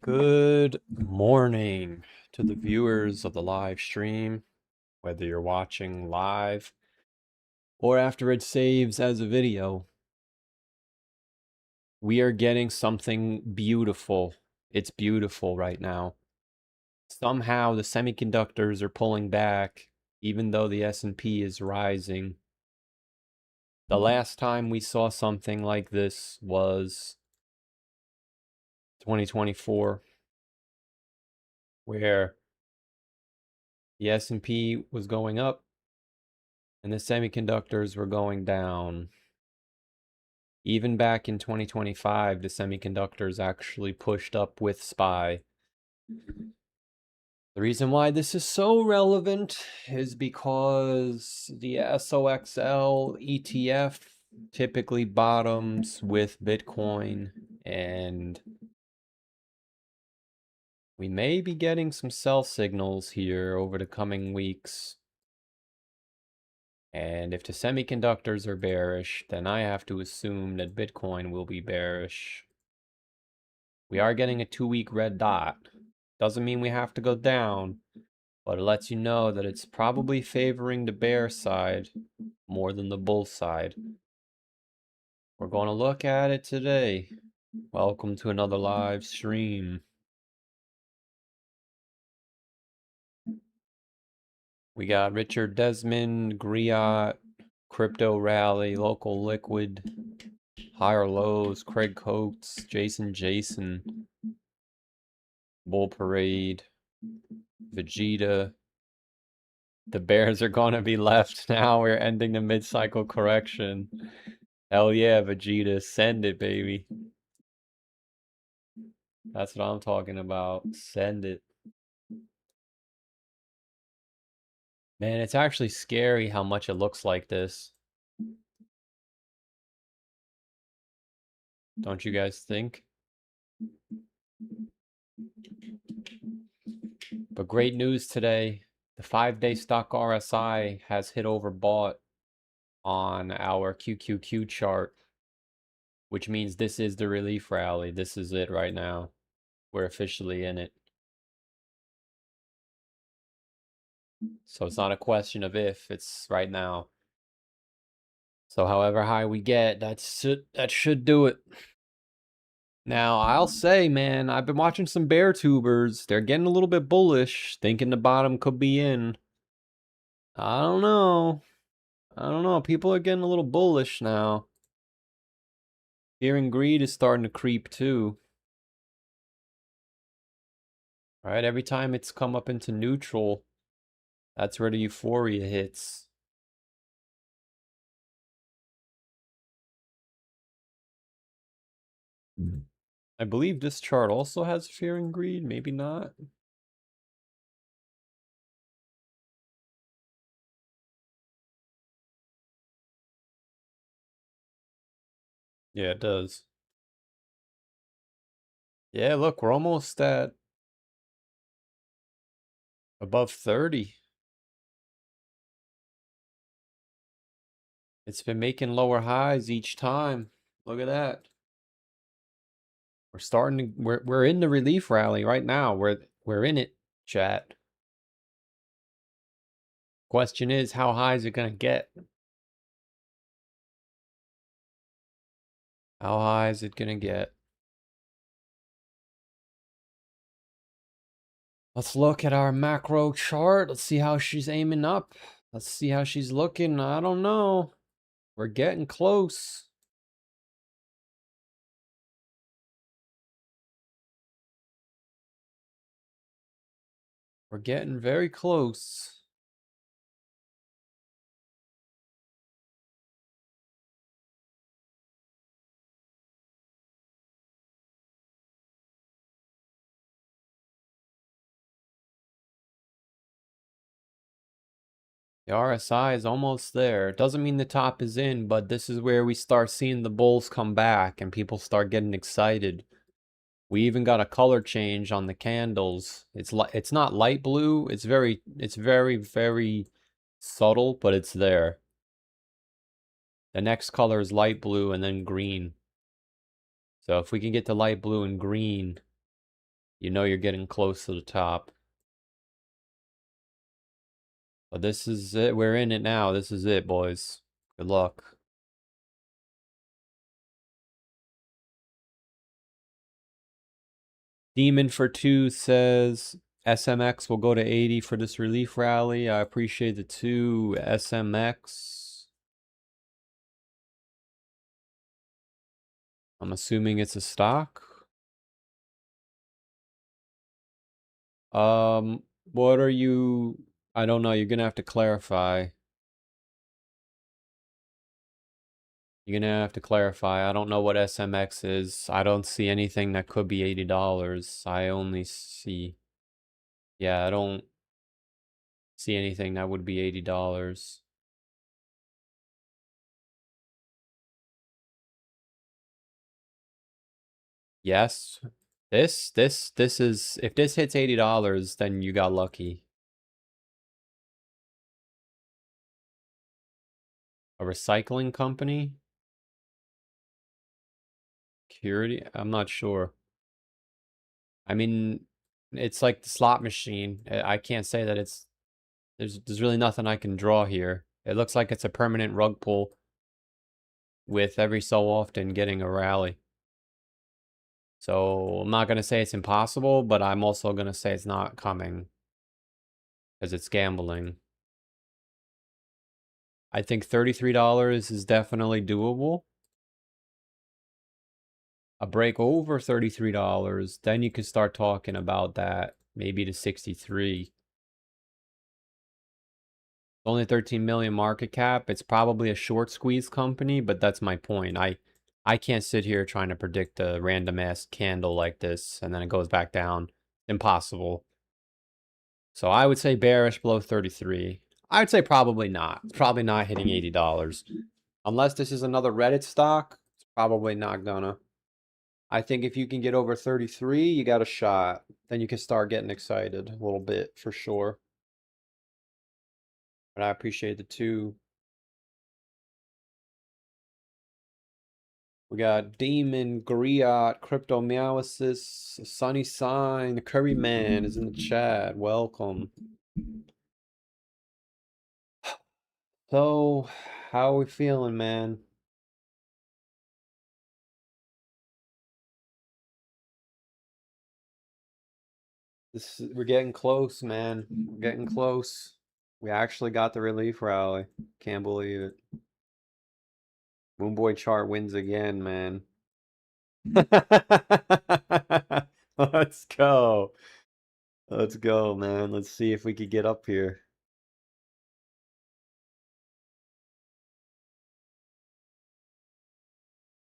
Good morning to the viewers of the live stream, whether you're watching live or after it saves as a video. We are getting something beautiful. It's beautiful right now. Somehow the semiconductors are pulling back, even though the S&P is rising. The last time we saw something like this was 2024, where the S&P was going up and the semiconductors were going down. Even back in 2025, the semiconductors actually pushed up with SPY. The reason why this is so relevant is because the SOXL ETF typically bottoms with Bitcoin, and we may be getting some sell signals here over the coming weeks. And if the semiconductors are bearish, then I have to assume that Bitcoin will be bearish. We are getting a 2-week red dot. Doesn't mean we have to go down, but it lets you know that it's probably favoring the bear side more than the bull side. We're going to look at it today. Welcome to another live stream. We got Richard Desmond, Griot, Crypto Rally, Local Liquid, Higher Lows, Craig Coates, Jason, Bull Parade, Vegeta. The bears are going to be left now. We're ending the mid-cycle correction. Hell yeah, Vegeta. Send it, baby. That's what I'm talking about. Send it. Man, it's actually scary how much it looks like this. Don't you guys think? But great news today. The 5-day stock RSI has hit overbought on our QQQ chart, which means this is the relief rally. This is it right now. We're officially in it. So it's not a question of if, it's right now. So however high we get, that should do it. Now, I'll say, man, I've been watching some bear tubers. They're getting a little bit bullish, thinking the bottom could be in. I don't know. People are getting a little bullish now. Fear and greed is starting to creep too. Right? Every time it's come up into neutral, that's where the euphoria hits. I believe this chart also has fear and greed, maybe not. Yeah, it does. Yeah, look, we're almost at above 30. It's been making lower highs each time. Look at that. We're starting to we're in the relief rally right now. We're in it, chat. Question is, how high is it gonna get? How high is it gonna get? Let's look at our macro chart. Let's see how she's aiming up. Let's see how she's looking. I don't know. We're getting close. We're getting very close. The RSI is almost there. It doesn't mean the top is in, but this is where we start seeing the bulls come back and people start getting excited. We even got a color change on the candles. It's not light blue. It's very subtle, but it's there. The next color is light blue and then green. So if we can get to light blue and green, You know you're getting close to the top. But this is it. We're in it now. This is it, boys. Good luck. Demon for 2 says SMX will go to 80 for this relief rally. I appreciate the 2 SMX. I'm assuming it's a stock. What are you? I don't know. You're gonna have to clarify. You're gonna have to clarify. I don't know what SMX is. I don't see anything that could be $80. I only see, yeah, I don't see anything that would be $80. Yes. This is, if this hits $80, then you got lucky. A recycling company? Security? I'm not sure. I mean, it's like the slot machine. I can't say that it's, there's really nothing I can draw here. It looks like it's a permanent rug pull with every so often getting a rally. So I'm not going to say it's impossible, but I'm also going to say it's not coming because it's gambling. I think $33 is definitely doable. A break over $33, then you can start talking about that, maybe to 63. Only 13 million market cap. It's probably a short squeeze company, but that's my point. I can't sit here trying to predict a random ass candle like this and then it goes back down. Impossible. So I would say bearish below 33. I would say probably not. Probably not hitting $80. Unless this is another Reddit stock, it's probably not gonna. I think if you can get over 33, you got a shot. Then you can start getting excited a little bit for sure. But I appreciate the 2. We got Demon, Griot, Crypto Meowisis, Sunny Sign, the Curry Man is in the chat. Welcome. So, how are we feeling, man? We're getting close, man. We're getting close. We actually got the relief rally. Can't believe it. Moonboy chart wins again, man. Let's go. Let's go, man. Let's see if we could get up here.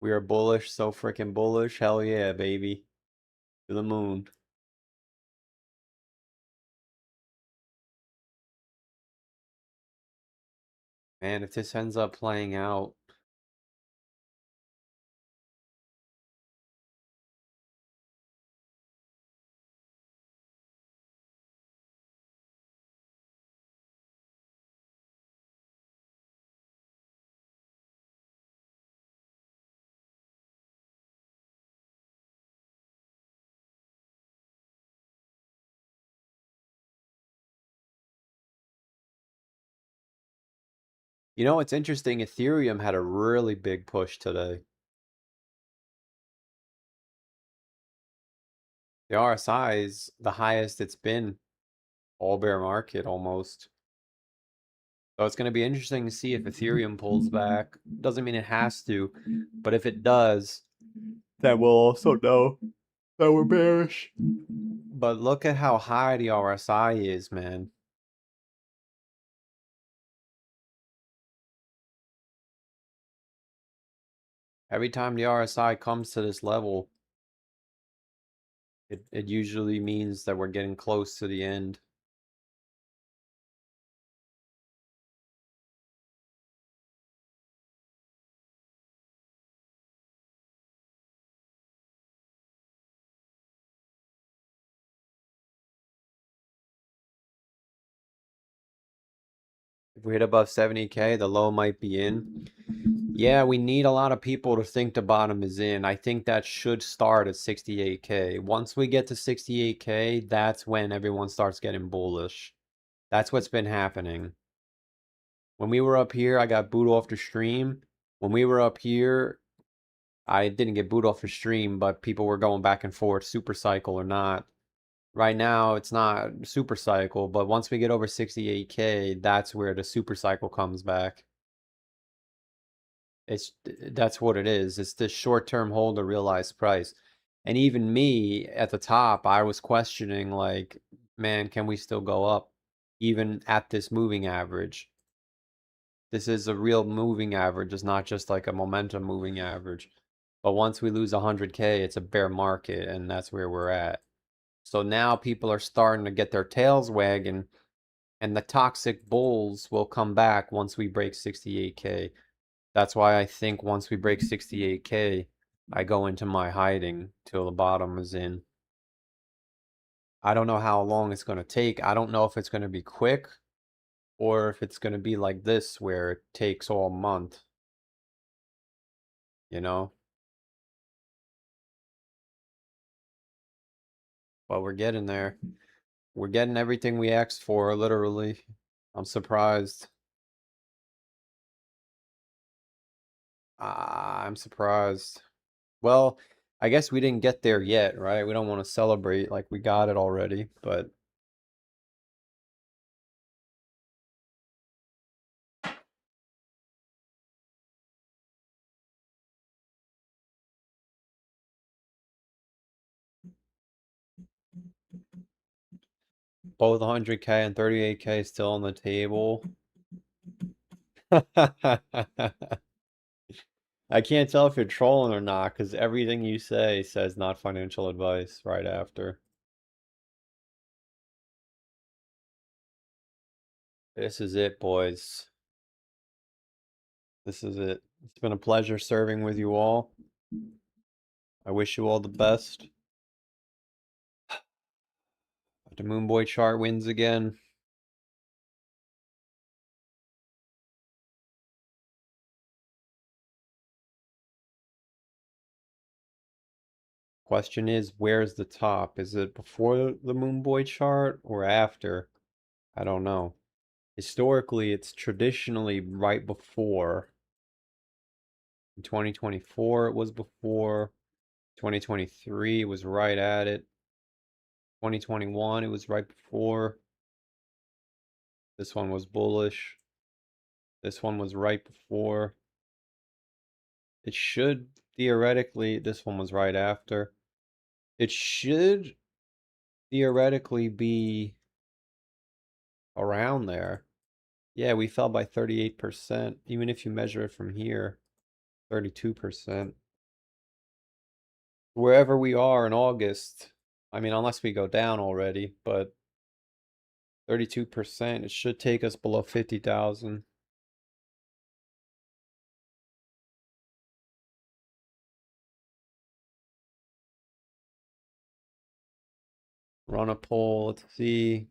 We are bullish, so freaking bullish. Hell yeah, baby. To the moon. Man, if this ends up playing out, you know what's interesting? Ethereum had a really big push today. The RSI is the highest it's been all bear market almost. So it's going to be interesting to see if Ethereum pulls back. Doesn't mean it has to, but if it does, then we'll also know that we're bearish. But look at how high the RSI is, man. Every time the RSI comes to this level, it usually means that we're getting close to the end. If we hit above 70K, the low might be in. Yeah, we need a lot of people to think the bottom is in. I think that should start at 68K. Once we get to 68K, that's when everyone starts getting bullish. That's what's been happening. When we were up here, I got booed off the stream. When we were up here, I didn't get booed off the stream, but people were going back and forth, super cycle or not. Right now, it's not super cycle, but once we get over 68K, that's where the super cycle comes back. That's what it is. It's the short-term hold to realized price. And even me at the top, I was questioning like, man, can we still go up even at this moving average? This is a real moving average. It's not just like a momentum moving average. But once we lose 100K, it's a bear market, and that's where we're at. So now people are starting to get their tails wagging, and the toxic bulls will come back once we break 68K. That's why I think once we break 68K, I go into my hiding till the bottom is in. I don't know how long it's going to take. I don't know if it's going to be quick or if it's going to be like this where it takes all month, you know? But we're getting there. We're getting everything we asked for, literally. I'm surprised. I'm surprised. Well, I guess we didn't get there yet, right? We don't want to celebrate like we got it already, but both 100K and 38K still on the table. I can't tell if you're trolling or not because everything you say says not financial advice right after. This is it, boys. This is it. It's been a pleasure serving with you all. I wish you all the best. The Moon Boy chart wins again. Question is, where's the top? Is it before the Moon Boy chart or after? I don't know. Historically, it's traditionally right before. In 2024, it was before. 2023 was right at it. 2021, it was right before. This one was bullish. This one was right before. It should theoretically, this one was right after. It should theoretically be around there. Yeah, we fell by 38%. Even if you measure it from here, 32%. Wherever we are in August, I mean, unless we go down already, but 32%, it should take us below 50,000. Run a poll, let's see.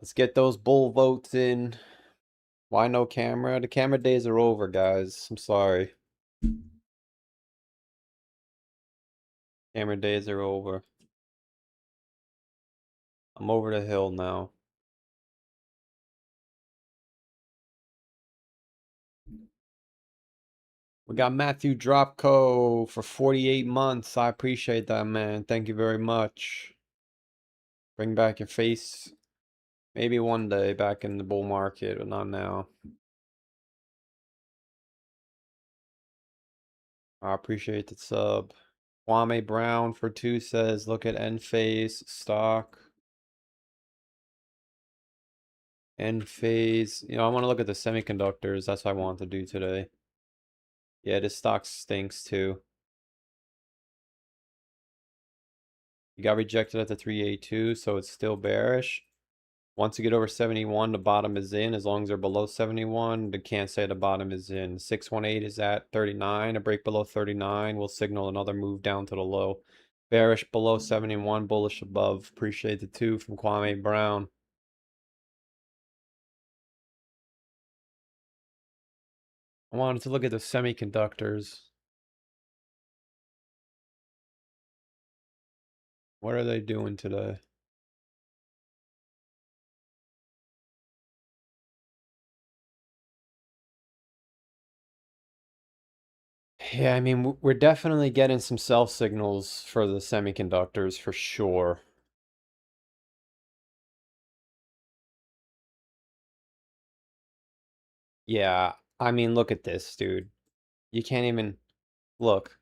Let's get those bull votes in. Why no camera? The camera days are over, guys. I'm sorry. Camera days are over. I'm over the hill now. We got Matthew Dropco for 48 months. I appreciate that, man. Thank you very much. Bring back your face. Maybe one day back in the bull market, but not now. I appreciate the sub. Kwame Brown for 2 says, look at end phase stock. End phase. You know, I want to look at the semiconductors. That's what I want to do today. Yeah, this stock stinks too. You got rejected at the 382, so it's still bearish. Once you get over 71, the bottom is in. As long as they're below 71, they can't say the bottom is in. 618 is at 39. A break below 39 will signal another move down to the low. Bearish below 71, bullish above. Appreciate the 2 from Kwame Brown. I wanted to look at the semiconductors. What are they doing today? Yeah, I mean, we're definitely getting some self signals for the semiconductors for sure. Yeah, I mean, look at this, dude. You can't even look.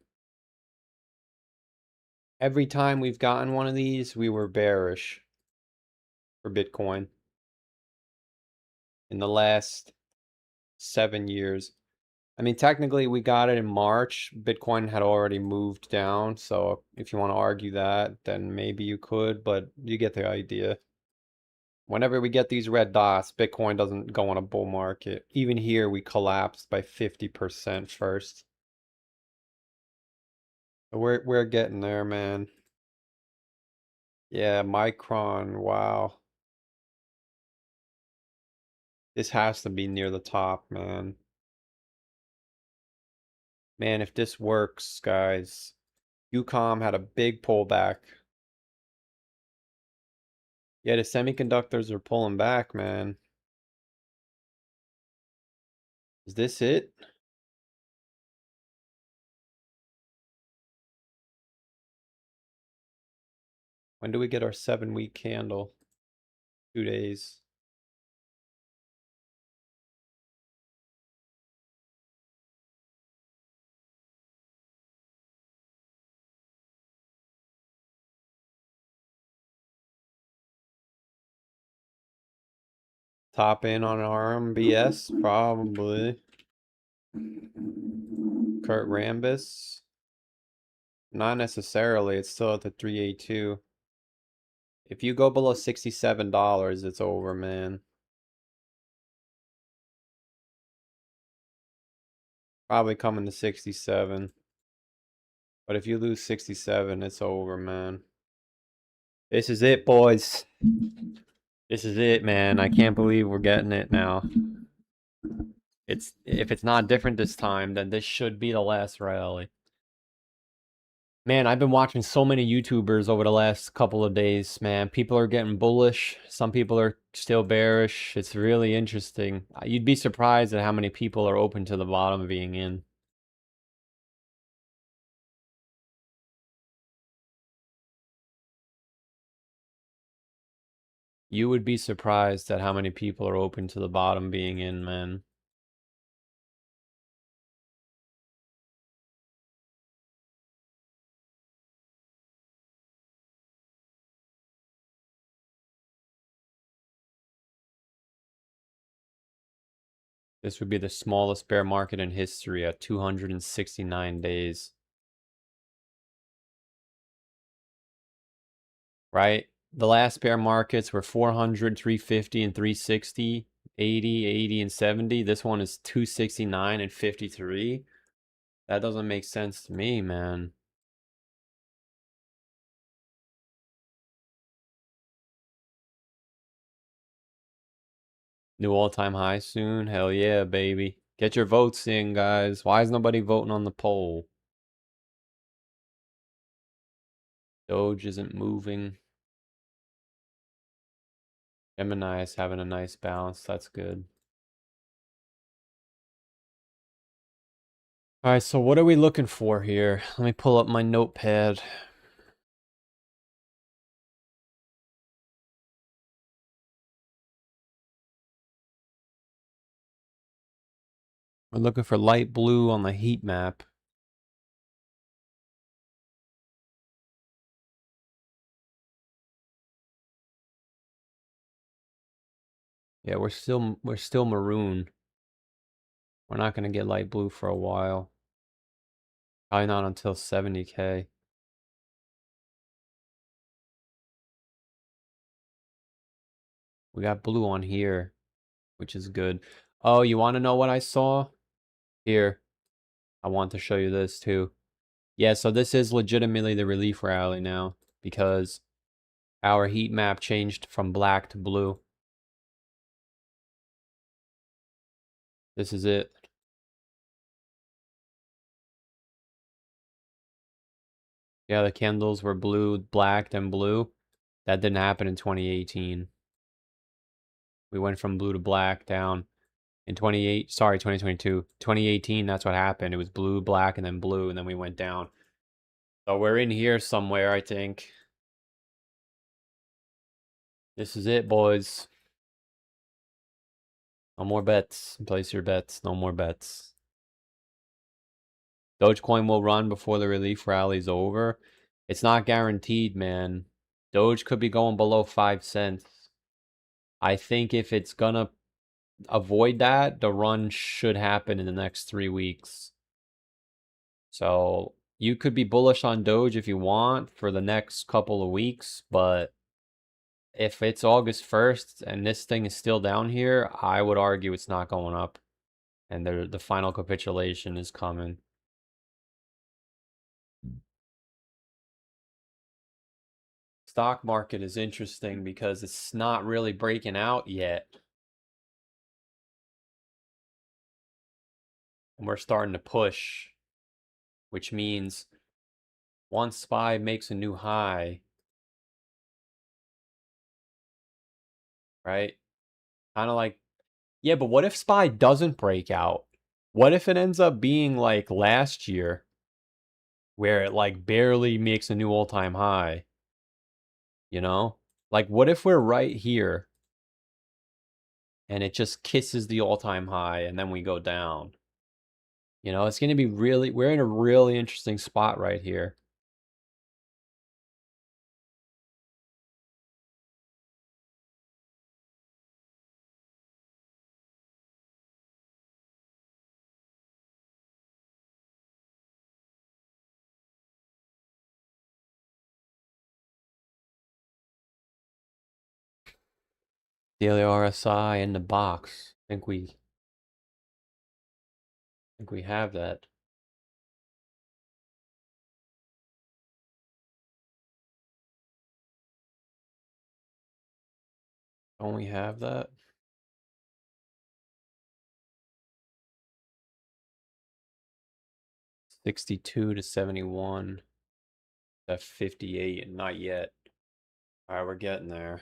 Every time we've gotten one of these, we were bearish for Bitcoin in the last 7 years. I mean, technically, we got it in March. Bitcoin had already moved down. So if you want to argue that, then maybe you could, but you get the idea. Whenever we get these red dots, Bitcoin doesn't go on a bull market. Even here, we collapsed by 50% first. We're getting there, man. Yeah, Micron, wow. This has to be near the top, man. Man, if this works, guys. UCOM had a big pullback. Yeah, the semiconductors are pulling back, man. Is this it? When do we get our 7-week candle? 2 days. Top in on RMBS? Probably. Kurt Rambis? Not necessarily. It's still at the 382. If you go below $67, it's over, man. Probably coming to 67. But if you lose 67, it's over, man. This is it, boys. This is it, man. I can't believe we're getting it now. If it's not different this time, then this should be the last rally. Man, I've been watching so many YouTubers over the last couple of days, man. People are getting bullish. Some people are still bearish. It's really interesting. You'd be surprised at how many people are open to the bottom being in. You would be surprised at how many people are open to the bottom being in, man. This would be the smallest bear market in history at 269 days. Right? The last bear markets were 400, 350, and 360, 80, 80, and 70. This one is 269 and 53. That doesn't make sense to me, man. New all-time high soon? Hell yeah, baby. Get your votes in, guys. Why is nobody voting on the poll? Doge isn't moving. Gemini is having a nice bounce. That's good. All right, so what are we looking for here? Let me pull up my notepad. We're looking for light blue on the heat map. Yeah, we're still maroon. We're not gonna get light blue for a while. Probably not until 70K. We got blue on here, which is good. Oh, you want to know what I saw? Here, I want to show you this too. Yeah, so this is legitimately the relief rally now because our heat map changed from black to blue. This is it. Yeah, the candles were blue, black, then blue. That didn't happen in 2018. We went from blue to black down in 2022. 2018, that's what happened. It was blue, black, and then blue, and then we went down. So we're in here somewhere, I think. This is it, boys. No more bets. Place your bets. No more bets. Dogecoin will run before the relief rally's over. It's not guaranteed, man. Doge could be going below 5 cents. I think if it's gonna avoid that, the run should happen in the next 3 weeks. So you could be bullish on Doge if you want for the next couple of weeks, but if it's August 1st and this thing is still down here, I would argue it's not going up. And the final capitulation is coming. Stock market is interesting because it's not really breaking out yet. And we're starting to push, which means once SPY makes a new high, right? Kind of like, yeah, but what if SPY doesn't break out? What if it ends up being like last year, where it like barely makes a new all-time high? You know? Like, what if we're right here and it just kisses the all-time high and then we go down? You know, it's going to be really, we're in a really interesting spot right here. Daily RSI in the box. I think we have that. Don't we have that? $62 to $71. At 58, not yet. All right, we're getting there.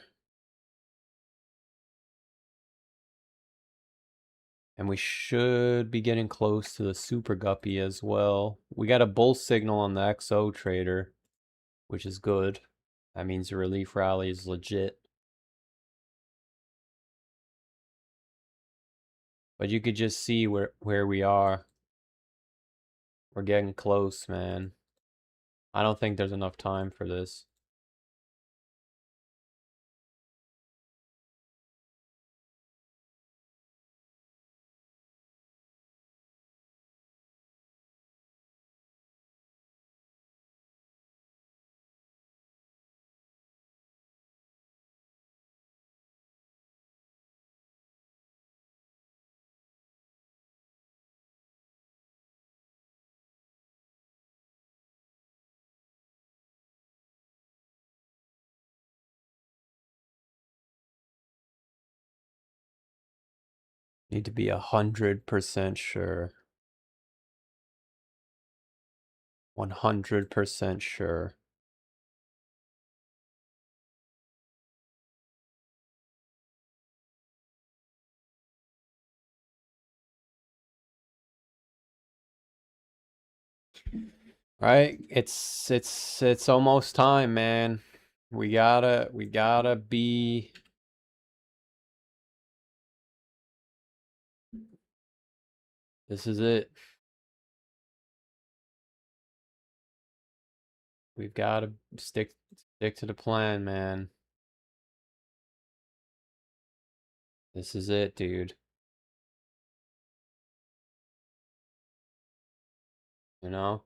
And we should be getting close to the super guppy as well. We got a bull signal on the XO trader, which is good. That means the relief rally is legit. But you could just see where we are. We're getting close, man. I don't think there's enough time for this. Need to be 100% sure. 100% sure. Right? It's almost time, man. We gotta be. This is it. We've gotta stick to the plan, man. This is it, dude. You know?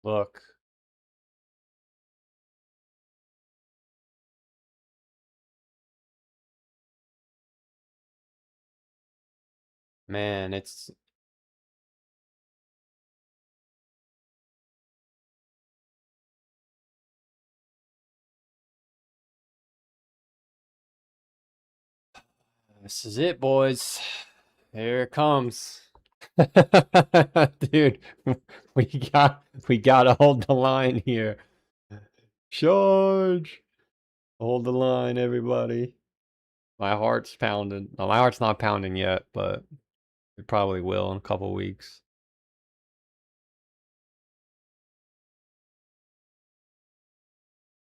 Look. Man, it's this is it, boys. Here it comes. Dude, we gotta hold the line here. Charge. Hold the line, everybody. My heart's pounding. No, my heart's not pounding yet, but it probably will in a couple weeks.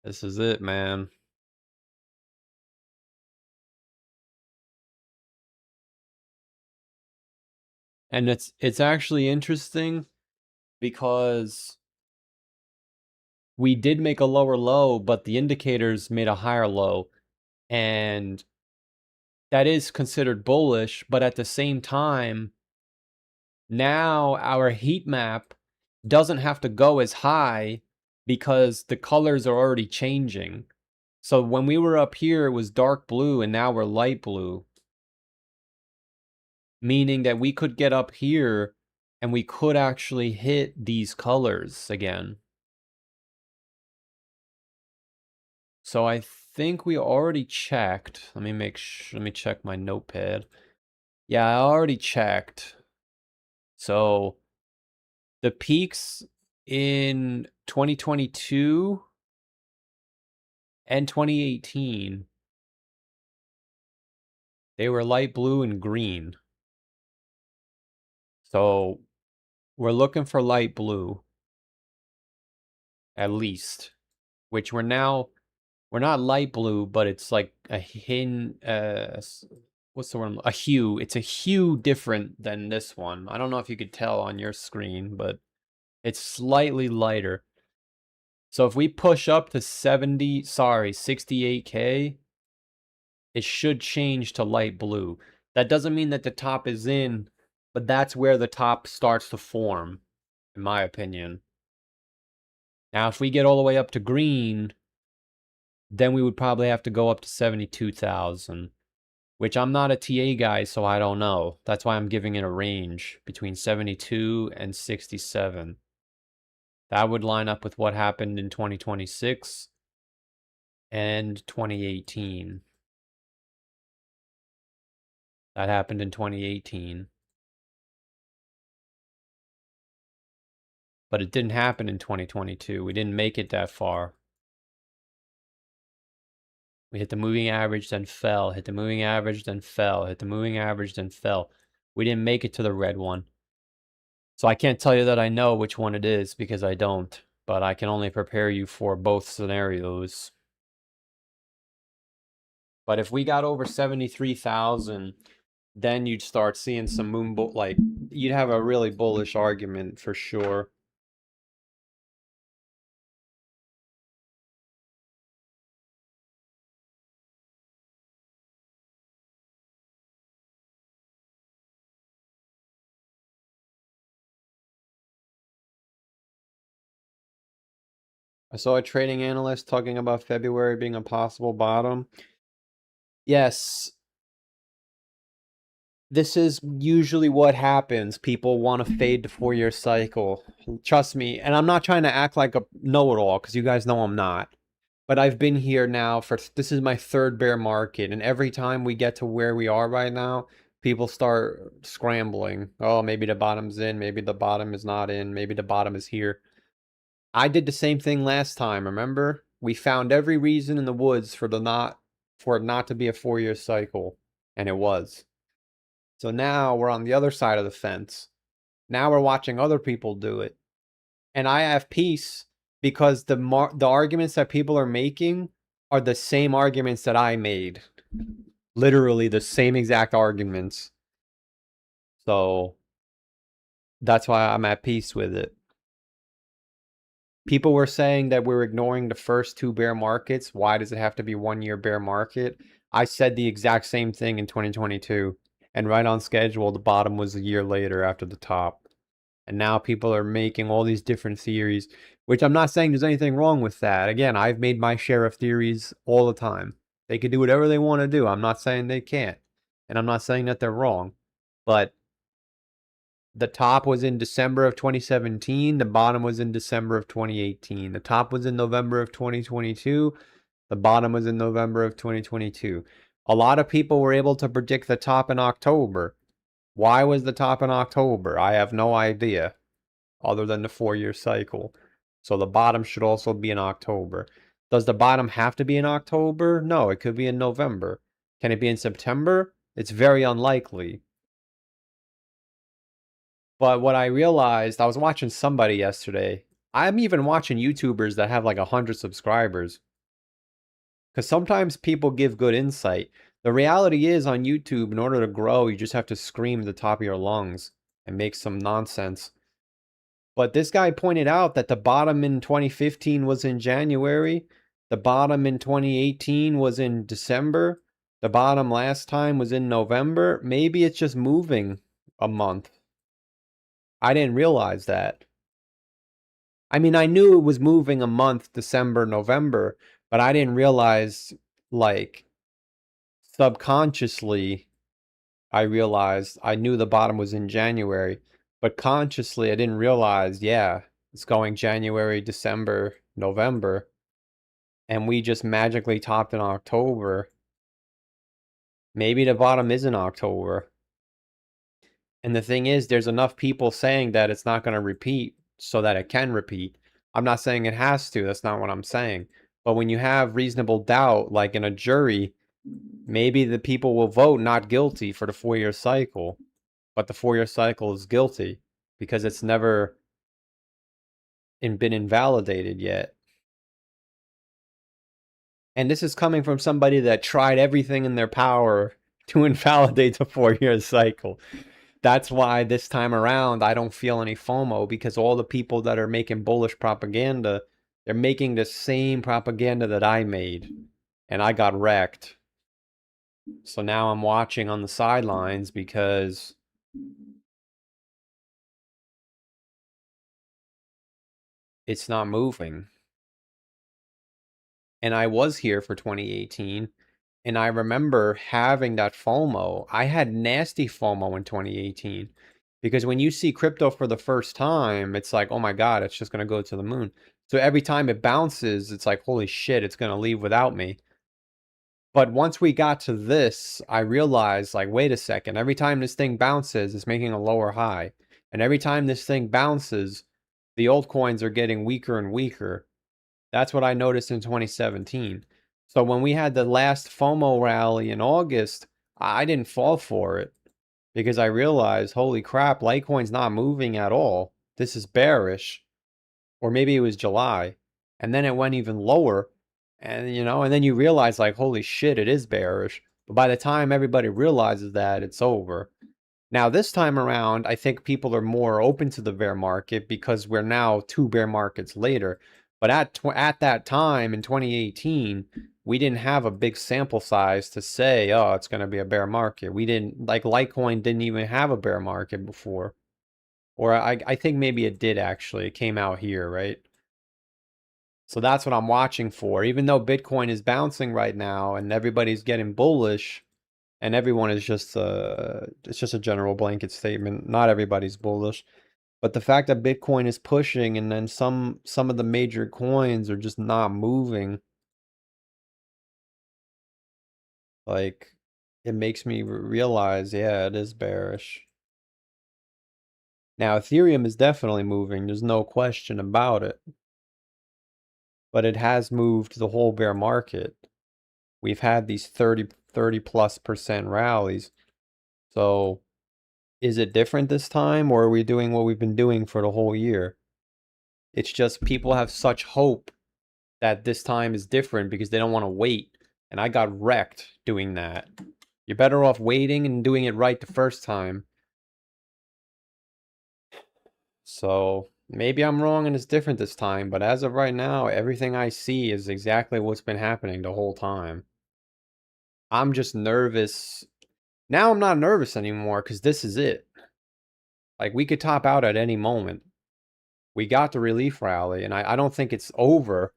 This is it, man. And it's actually interesting because we did make a lower low, but the indicators made a higher low. And that is considered bullish, but at the same time, now our heat map doesn't have to go as high because the colors are already changing. So when we were up here, it was dark blue, and now we're light blue. Meaning that we could get up here, and we could actually hit these colors again. So I think we already checked. Let me check my notepad. Yeah, I already checked. So the peaks in 2022 and 2018, they were light blue and green. So we're looking for light blue, at least, which we're not light blue, but it's like a what's the word? A hue. It's a hue different than this one. I don't know if you could tell on your screen, but it's slightly lighter. So if we push up to 68K, it should change to light blue. That doesn't mean that the top is in, but that's where the top starts to form, in my opinion. Now, if we get all the way up to green, then we would probably have to go up to 72,000, which I'm not a TA guy, so I don't know. That's why I'm giving it a range between 72 and 67. That would line up with what happened in 2026 and 2018. That happened in 2018. But it didn't happen in 2022. We didn't make it that far. We hit the moving average, then fell, hit the moving average, then fell, hit the moving average, then fell. We didn't make it to the red one. So I can't tell you that I know which one it is because I don't, but I can only prepare you for both scenarios. But if we got over 73,000, then you'd start seeing some like you'd have a really bullish argument for sure. I saw a trading analyst talking about February being a possible bottom. Yes. This is usually what happens. People want to fade the 4-year cycle. Trust me. And I'm not trying to act like a know-it-all because you guys know I'm not. But I've been here now this is my third bear market. And every time we get to where we are right now, people start scrambling. Oh, maybe the bottom's in. Maybe the bottom is not in. Maybe the bottom is here. I did the same thing last time, remember? We found every reason in the woods for it not to be a 4-year cycle, and it was. So now we're on the other side of the fence. Now we're watching other people do it. And I have peace because the arguments that people are making are the same arguments that I made. Literally the same exact arguments. So that's why I'm at peace with it. People were saying that we're ignoring the first 2 bear markets. Why does it have to be 1-year bear market? I said the exact same thing in 2022. And right on schedule, the bottom was a year later after the top. And now people are making all these different theories, which I'm not saying there's anything wrong with that. Again, I've made my share of theories all the time. They can do whatever they want to do. I'm not saying they can't. And I'm not saying that they're wrong. But the top was in December of 2017. The bottom was in December of 2018. The top was in November of 2022. The bottom was in November of 2022. A lot of people were able to predict the top in October. Why was the top in October? I have no idea, other than the 4-year cycle. So the bottom should also be in October. Does the bottom have to be in October? No, it could be in November. Can it be in September? It's very unlikely. But what I realized, I was watching somebody yesterday. I'm even watching YouTubers that have like 100 subscribers. Because sometimes people give good insight. The reality is on YouTube, in order to grow, you just have to scream at the top of your lungs and make some nonsense. But this guy pointed out that the bottom in 2015 was in January. The bottom in 2018 was in December. The bottom last time was in November. Maybe it's just moving a month. I didn't realize that. I mean, I knew it was moving a month, December, November, but I didn't realize, like, subconsciously, I realized I knew the bottom was in January, but consciously, I didn't realize, yeah, it's going January, December, November, and we just magically topped in October. Maybe the bottom is in October. And the thing is, there's enough people saying that it's not going to repeat so that it can repeat. I'm not saying it has to. That's not what I'm saying. But when you have reasonable doubt, like in a jury, maybe the people will vote not guilty for the 4-year cycle. But the 4-year cycle is guilty because it's never been invalidated yet. And this is coming from somebody that tried everything in their power to invalidate the 4-year cycle. That's why this time around I don't feel any FOMO, because all the people that are making bullish propaganda, they're making the same propaganda that I made, and I got wrecked. So now I'm watching on the sidelines because it's not moving. And I was here for 2018, and I remember having that FOMO. I had nasty FOMO in 2018. Because when you see crypto for the first time, it's like, oh my God, it's just going to go to the moon. So every time it bounces, it's like, holy shit, it's going to leave without me. But once we got to this, I realized, like, wait a second, every time this thing bounces, it's making a lower high. And every time this thing bounces, the altcoins are getting weaker and weaker. That's what I noticed in 2017. So when we had the last FOMO rally in August, I didn't fall for it because I realized, holy crap, Litecoin's not moving at all. This is bearish. Or maybe it was July. And then it went even lower. And, and then you realize, like, holy shit, it is bearish. But by the time everybody realizes that, it's over. Now, this time around, I think people are more open to the bear market because we're now 2 bear markets later. But at that time in 2018, we didn't have a big sample size to say, oh, it's going to be a bear market. We didn't, like, Litecoin didn't even have a bear market before. Or I think maybe it did actually. It came out here, right? So that's what I'm watching for. Even though Bitcoin is bouncing right now and everybody's getting bullish, and everyone is just it's just a general blanket statement. Not everybody's bullish. But the fact that Bitcoin is pushing and then some of the major coins are just not moving, like, it makes me realize, yeah, it is bearish. Now, Ethereum is definitely moving. There's no question about it. But it has moved the whole bear market. We've had these 30+% rallies. So is it different this time, or are we doing what we've been doing for the whole year? It's just people have such hope that this time is different because they don't want to wait. And I got wrecked doing that. You're better off waiting and doing it right the first time. So maybe I'm wrong and it's different this time, but as of right now, everything I see is exactly what's been happening the whole time. I'm just nervous. Now I'm not nervous anymore because this is it. Like, we could top out at any moment. We got the relief rally, and I don't think it's over.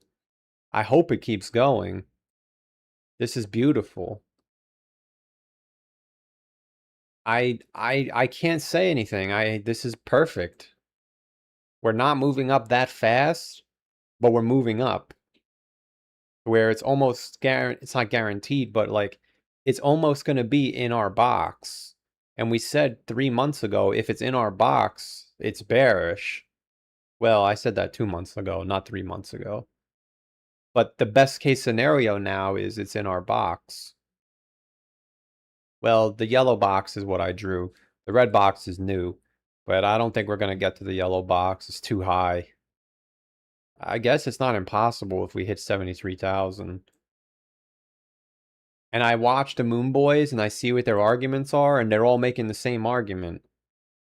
I hope it keeps going. This is beautiful. I can't say anything. This is perfect. We're not moving up that fast, but we're moving up. Where it's almost it's not guaranteed, but like it's almost going to be in our box. And we said 3 months ago, if it's in our box, it's bearish. Well, I said that 2 months ago, not 3 months ago. But the best case scenario now is it's in our box. Well, the yellow box is what I drew. The red box is new, but I don't think we're going to get to the yellow box. It's too high. I guess it's not impossible if we hit 73,000. And I watch the Moon Boys and I see what their arguments are, and they're all making the same argument.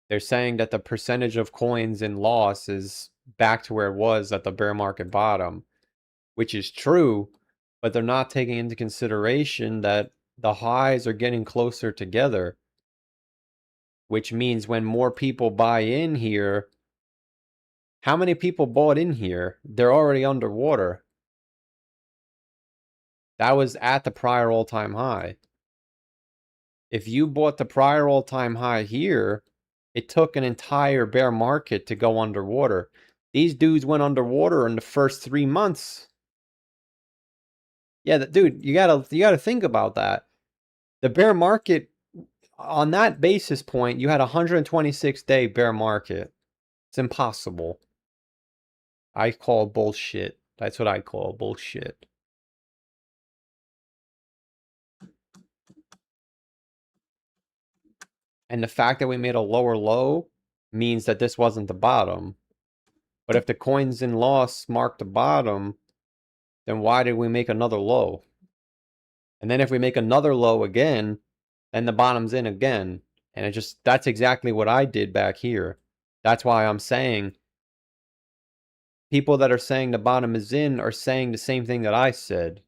They're saying that the percentage of coins in loss is back to where it was at the bear market bottom, which is true, but they're not taking into consideration that the highs are getting closer together, which means when more people buy in here, how many people bought in here? They're already underwater. That was at the prior all-time high. If you bought the prior all-time high here, it took an entire bear market to go underwater. These dudes went underwater in the first 3 months. Yeah, dude, you gotta think about that. The bear market, on that basis point, you had a 126-day bear market. It's impossible. I call bullshit. That's what I call bullshit. And the fact that we made a lower low means that this wasn't the bottom. But if the coins in loss mark the bottom, then why did we make another low? And then if we make another low again, then the bottom's in again. And that's exactly what I did back here. That's why I'm saying people that are saying the bottom is in are saying the same thing that I said.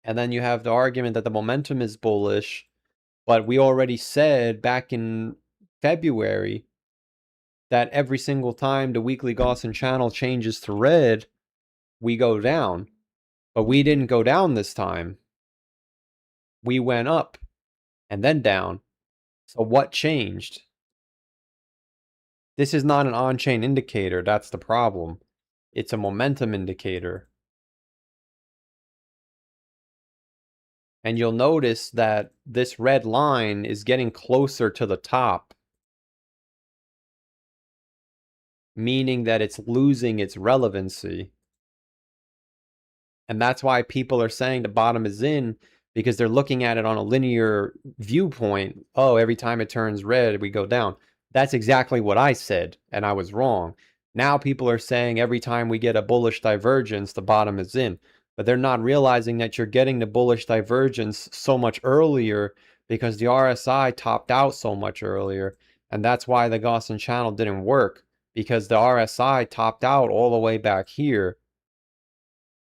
And then you have the argument that the momentum is bullish, but we already said back in February that every single time the weekly Gaussian channel changes to red, we go down. But we didn't go down this time. We went up and then down. So what changed? This is not an on-chain indicator. That's the problem. It's a momentum indicator. And you'll notice that this red line is getting closer to the top, meaning that it's losing its relevancy. And that's why people are saying the bottom is in, because they're looking at it on a linear viewpoint. Oh, every time it turns red, we go down. That's exactly what I said, and I was wrong. Now people are saying every time we get a bullish divergence, the bottom is in. But they're not realizing that you're getting the bullish divergence so much earlier because the RSI topped out so much earlier. And that's why the Gaussian channel didn't work, because the RSI topped out all the way back here,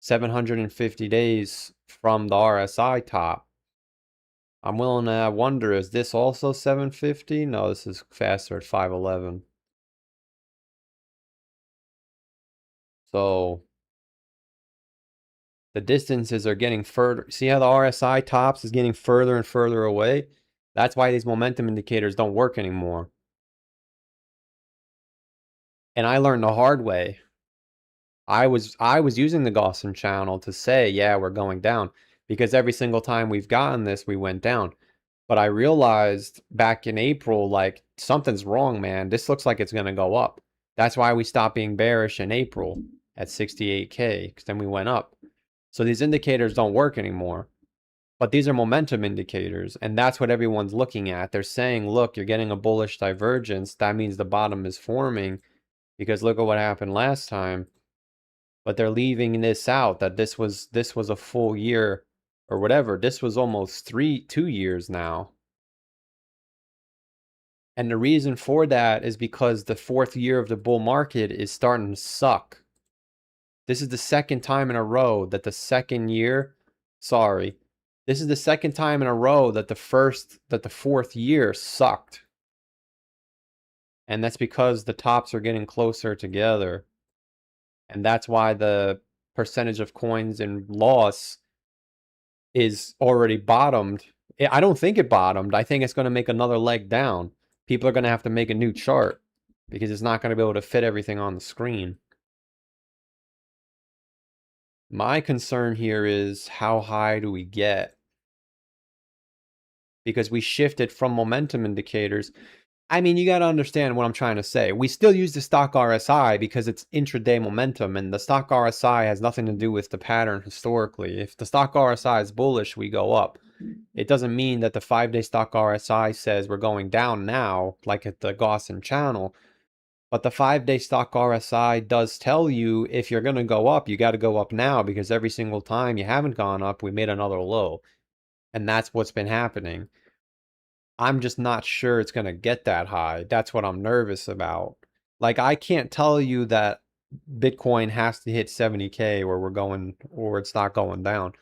750 days from the RSI top. I'm willing to wonder, is this also 750? No, this is faster at 511. So the distances are getting further. See how the RSI tops is getting further and further away? That's why these momentum indicators don't work anymore. And I learned the hard way. I was using the Gaussian channel to say, yeah, we're going down, because every single time we've gotten this, we went down. But I realized back in April, like, something's wrong, man. This looks like it's going to go up. That's why we stopped being bearish in April at 68K, because then we went up. So these indicators don't work anymore. But these are momentum indicators, and that's what everyone's looking at. They're saying, look, you're getting a bullish divergence. That means the bottom is forming, because look at what happened last time. But they're leaving this out, that this was a full year or whatever. This was almost 2 years now. And the reason for that is because the 4th year of the bull market is starting to suck. This is the second time in a row that the 4th year sucked. And that's because the tops are getting closer together. And that's why the percentage of coins in loss is already bottomed. I don't think it bottomed. I think it's going to make another leg down. People are going to have to make a new chart because it's not going to be able to fit everything on the screen. My concern here is how high do we get? Because we shifted from momentum indicators. I mean, you got to understand what I'm trying to say. We still use the stock RSI because it's intraday momentum, and the stock RSI has nothing to do with the pattern historically. If the stock RSI is bullish, we go up. It doesn't mean that the 5-day stock RSI says we're going down now, like at the Gaussian channel. But the 5-day stock RSI does tell you if you're going to go up, you got to go up now, because every single time you haven't gone up, we made another low. And that's what's been happening. I'm just not sure it's going to get that high. That's what I'm nervous about. Like, I can't tell you that Bitcoin has to hit 70K or we're going, or it's not going down.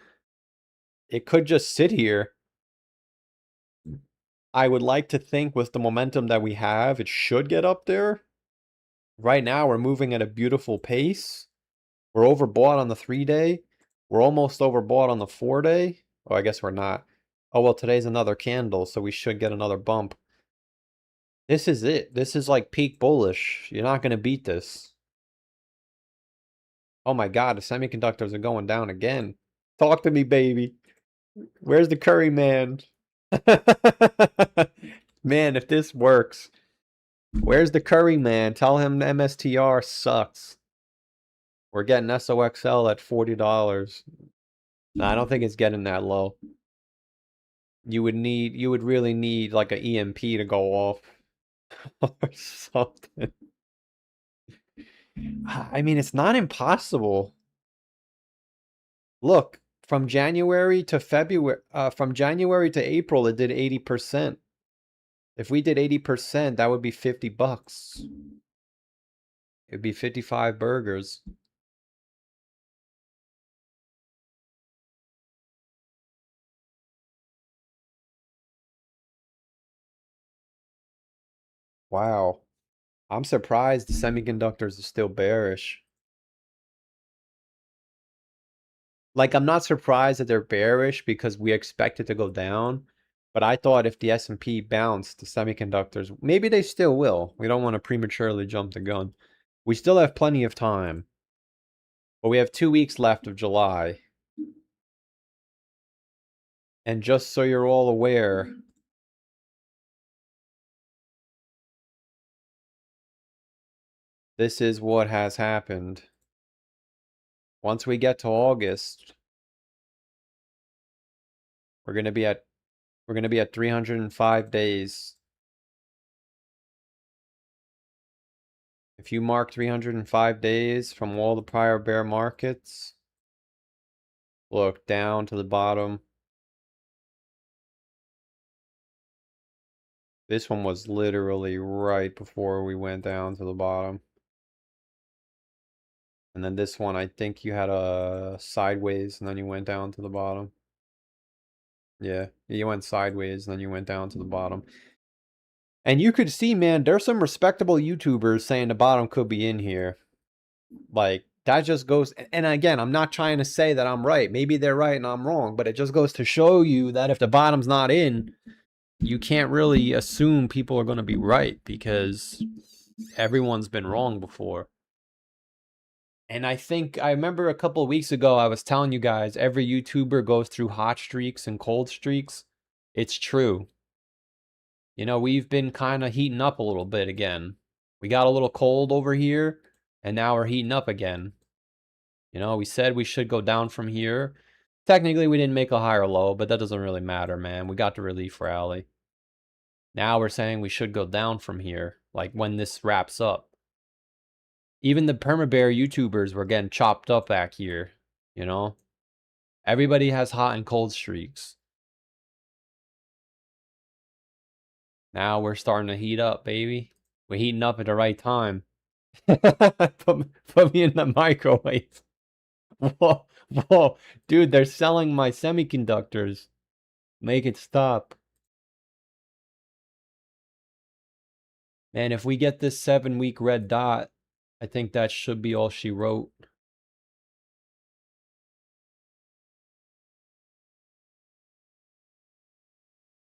It could just sit here. I would like to think with the momentum that we have, it should get up there. Right now, we're moving at a beautiful pace. We're overbought on the 3-day. We're almost overbought on the 4-day. Oh, I guess we're not. Oh, well, today's another candle, so we should get another bump. This is it. This is like peak bullish. You're not going to beat this. Oh my God, the semiconductors are going down again. Talk to me, baby. Where's the curry man? Man, if this works. Where's the curry man? Tell him the MSTR sucks. We're getting SOXL at $40. No, I don't think it's getting that low. You would really need like an EMP to go off or something. I mean, it's not impossible. Look, from January to February, from January to April, it did 80%. If we did 80%, that would be $50. It'd be 55 burgers. Wow. I'm surprised the semiconductors are still bearish. Like, I'm not surprised that they're bearish because we expect it to go down. But I thought if the S&P bounced, the semiconductors, maybe they still will. We don't want to prematurely jump the gun. We still have plenty of time. But we have 2 weeks left of July. And just so you're all aware, this is what has happened. Once we get to August, we're going to be at 305 days. If you mark 305 days from all the prior bear markets, look down to the bottom. This one was literally right before we went down to the bottom. And then this one, I think you had a sideways and then you went down to the bottom. Yeah, you went sideways and then you went down to the bottom. And you could see, man, there's some respectable YouTubers saying the bottom could be in here. Like, that just goes, and again, I'm not trying to say that I'm right. Maybe they're right and I'm wrong, but it just goes to show you that if the bottom's not in, you can't really assume people are going to be right because everyone's been wrong before. And I remember a couple of weeks ago, I was telling you guys, every YouTuber goes through hot streaks and cold streaks. It's true. You know, we've been kind of heating up a little bit again. We got a little cold over here, and now we're heating up again. You know, we said we should go down from here. Technically, we didn't make a higher low, but that doesn't really matter, man. We got the relief rally. Now we're saying we should go down from here, like when this wraps up. Even the perma-bear YouTubers were getting chopped up back here, you know? Everybody has hot and cold streaks. Now we're starting to heat up, baby. We're heating up at the right time. Put me in the microwave. Whoa, whoa. Dude, they're selling my semiconductors. Make it stop. Man, if we get this 7-week red dot, I think that should be all she wrote.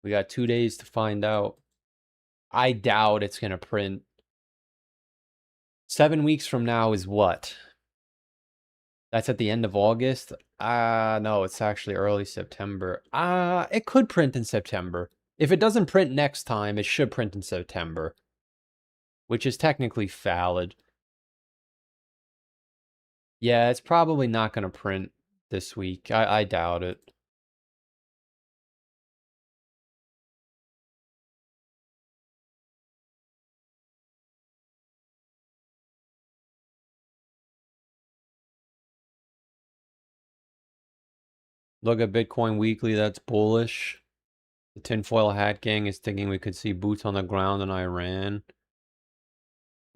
We got 2 days to find out. I doubt it's going to print. 7 weeks from now is what? That's at the end of August? No, it's actually early September. It could print in September. If it doesn't print next time, it should print in September, which is technically valid. Yeah, it's probably not going to print this week. I doubt it. Look at Bitcoin Weekly, that's bullish. The tinfoil hat gang is thinking we could see boots on the ground in Iran.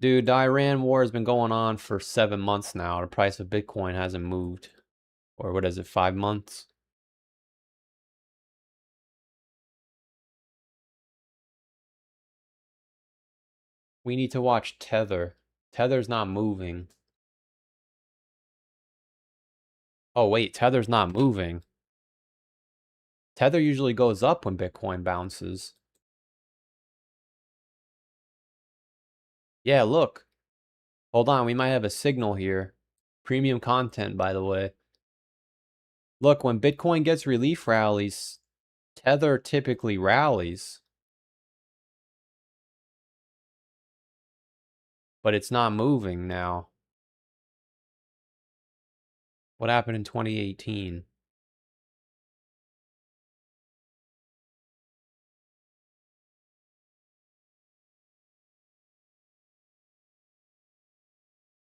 Dude, the Iran war has been going on for 7 months now. The price of Bitcoin hasn't moved. Or what is it, 5 months? We need to watch Tether. Tether's not moving. Oh, wait, Tether's not moving. Tether usually goes up when Bitcoin bounces. Yeah, look. Hold on, we might have a signal here. Premium content, by the way. Look, when Bitcoin gets relief rallies, Tether typically rallies. But it's not moving now. What happened in 2018?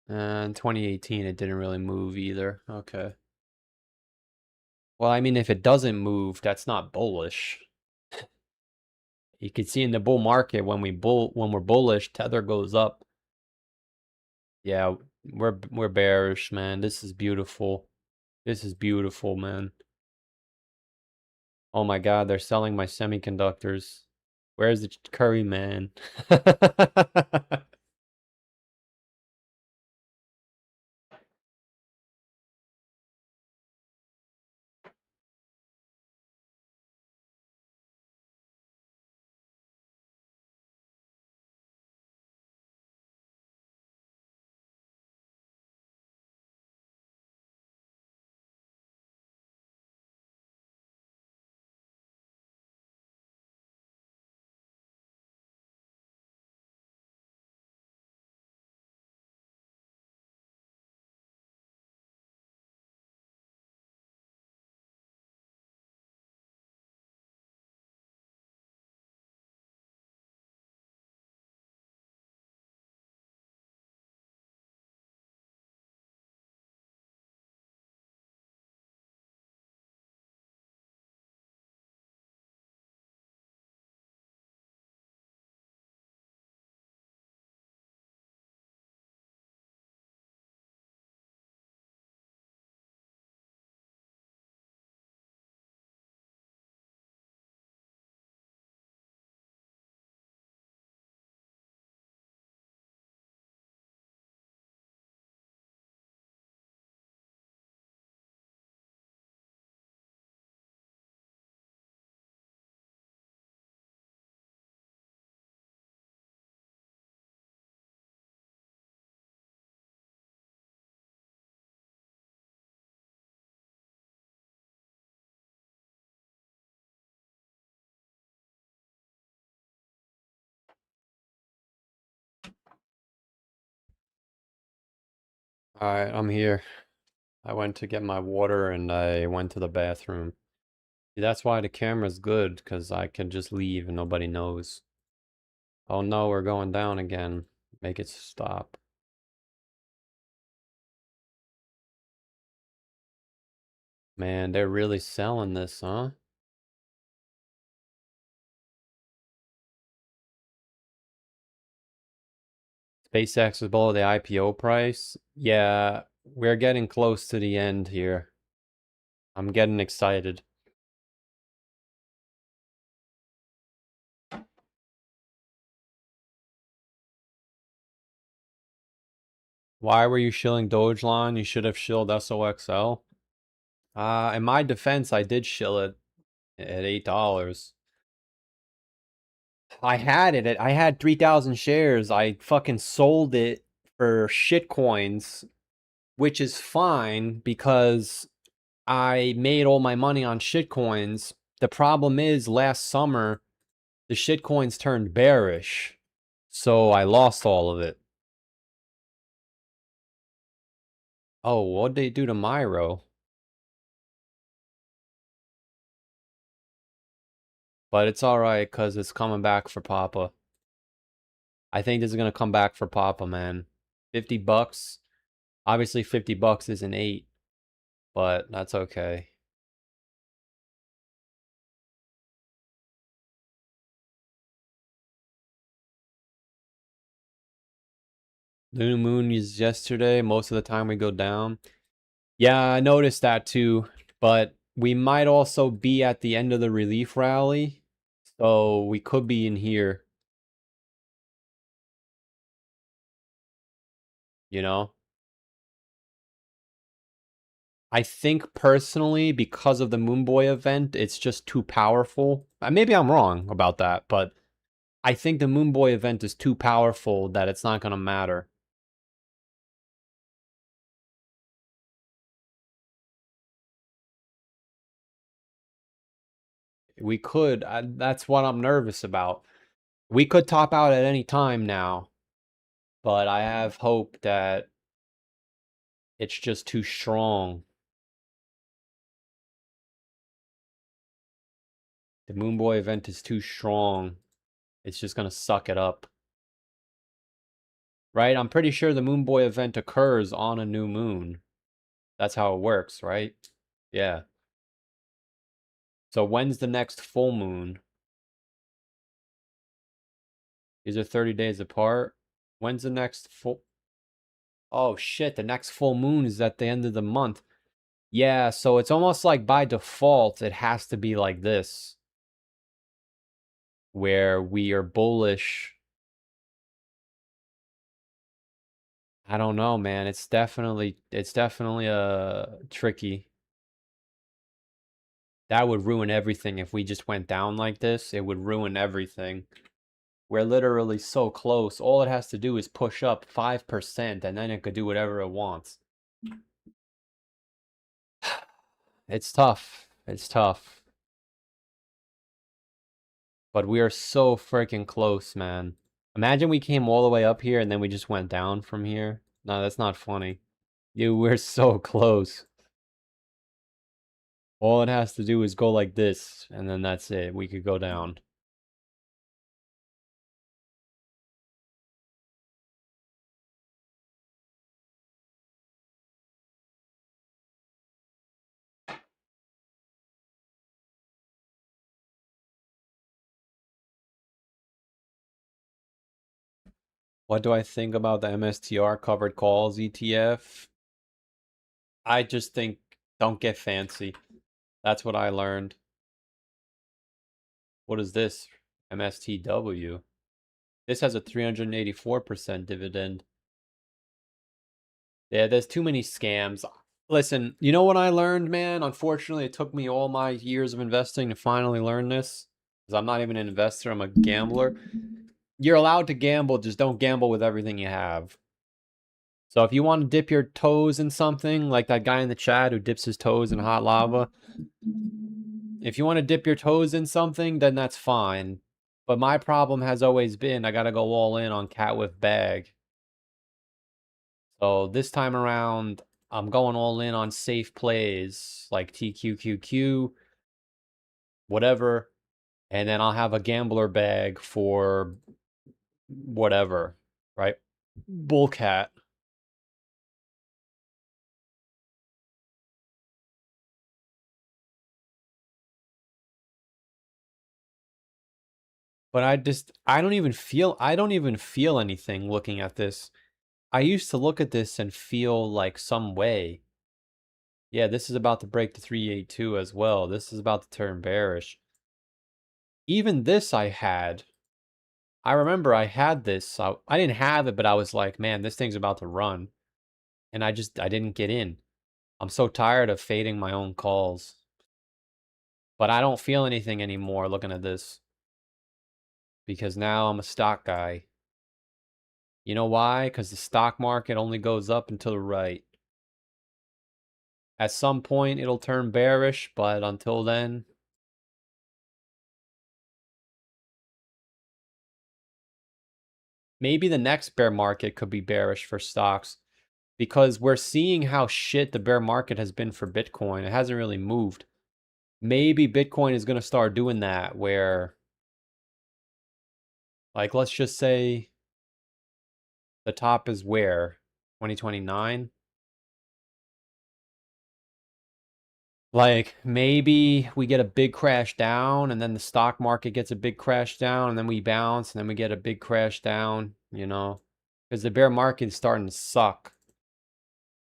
In 2018, it didn't really move either. Okay. Well, I mean, if it doesn't move, that's not bullish. You can see in the bull market when we're bullish, Tether goes up. Yeah, we're bearish, man. This is beautiful. This is beautiful, man. Oh my God, they're selling my semiconductors. Where's the curry, man? All right, I'm here. I went to get my water and I went to the bathroom. See, that's why the camera's good, because I can just leave and nobody knows. Oh no, we're going down again. Make it stop. Man, they're really selling this, huh? SpaceX is below the IPO price. Yeah, we're getting close to the end here. I'm getting excited. Why were you shilling Dogecoin? You should have shilled SOXL. In my defense, I did shill it at $8. I had it. I had 3,000 shares. I fucking sold it for shit coins, which is fine because I made all my money on shit coins. The problem is last summer, the shit coins turned bearish. So I lost all of it. Oh, what'd they do to Myro? But it's alright because it's coming back for Papa. I think this is going to come back for Papa, man. 50 bucks. Obviously, 50 bucks isn't 8, but that's okay. New moon is yesterday. Most of the time we go down. Yeah, I noticed that too. But we might also be at the end of the relief rally. So we could be in here. You know? I think personally, because of the Moonboy event, it's just too powerful. Maybe I'm wrong about that, but I think the Moonboy event is too powerful that it's not going to matter. We could. That's what I'm nervous about. We could top out at any time now, but I have hope that it's just too strong. The Moonboy event is too strong. It's just going to suck it up. Right? I'm pretty sure the Moonboy event occurs on a new moon. That's how it works, right? Yeah. So when's the next full moon? These are 30 days apart. When's the next full... Oh shit, the next full moon is at the end of the month. Yeah, so it's almost like by default, it has to be like this. Where we are bullish. I don't know, man. It's definitely tricky. That would ruin everything if we just went down like this. It would ruin everything. We're literally so close. All it has to do is push up 5% and then it could do whatever it wants. It's tough. It's tough. But we are so freaking close, man. Imagine we came all the way up here and then we just went down from here. No, that's not funny. Dude, we're so close. All it has to do is go like this, and then that's it. We could go down. What do I think about the MSTR covered calls ETF? I just think don't get fancy. That's what I learned. What is this? MSTW. This has a 384% dividend. Yeah, there's too many scams. Listen, you know what I learned, man? Unfortunately, it took me all my years of investing to finally learn this. Because I'm not even an investor, I'm a gambler. You're allowed to gamble, just don't gamble with everything you have. So if you want to dip your toes in something, like that guy in the chat who dips his toes in hot lava, if you want to dip your toes in something, then that's fine. But my problem has always been I got to go all in on cat with bag. So this time around, I'm going all in on safe plays like TQQQ, whatever. And then I'll have a gambler bag for whatever, right? Bullcat. But I don't even feel anything looking at this. I used to look at this and feel like some way. Yeah, this is about to break the 382 as well. This is about to turn bearish. Even this I had. I remember I had this. I didn't have it, but I was like, man, this thing's about to run. And I didn't get in. I'm so tired of fading my own calls. But I don't feel anything anymore looking at this. Because now I'm a stock guy. You know why? Because the stock market only goes up and to the right. At some point, it'll turn bearish, but until then, maybe the next bear market could be bearish for stocks because we're seeing how shit the bear market has been for Bitcoin. It hasn't really moved. Maybe Bitcoin is going to start doing that where, like, let's just say the top is where? 2029? Like, maybe we get a big crash down and then the stock market gets a big crash down and then we bounce and then we get a big crash down, you know? Because the bear market is starting to suck.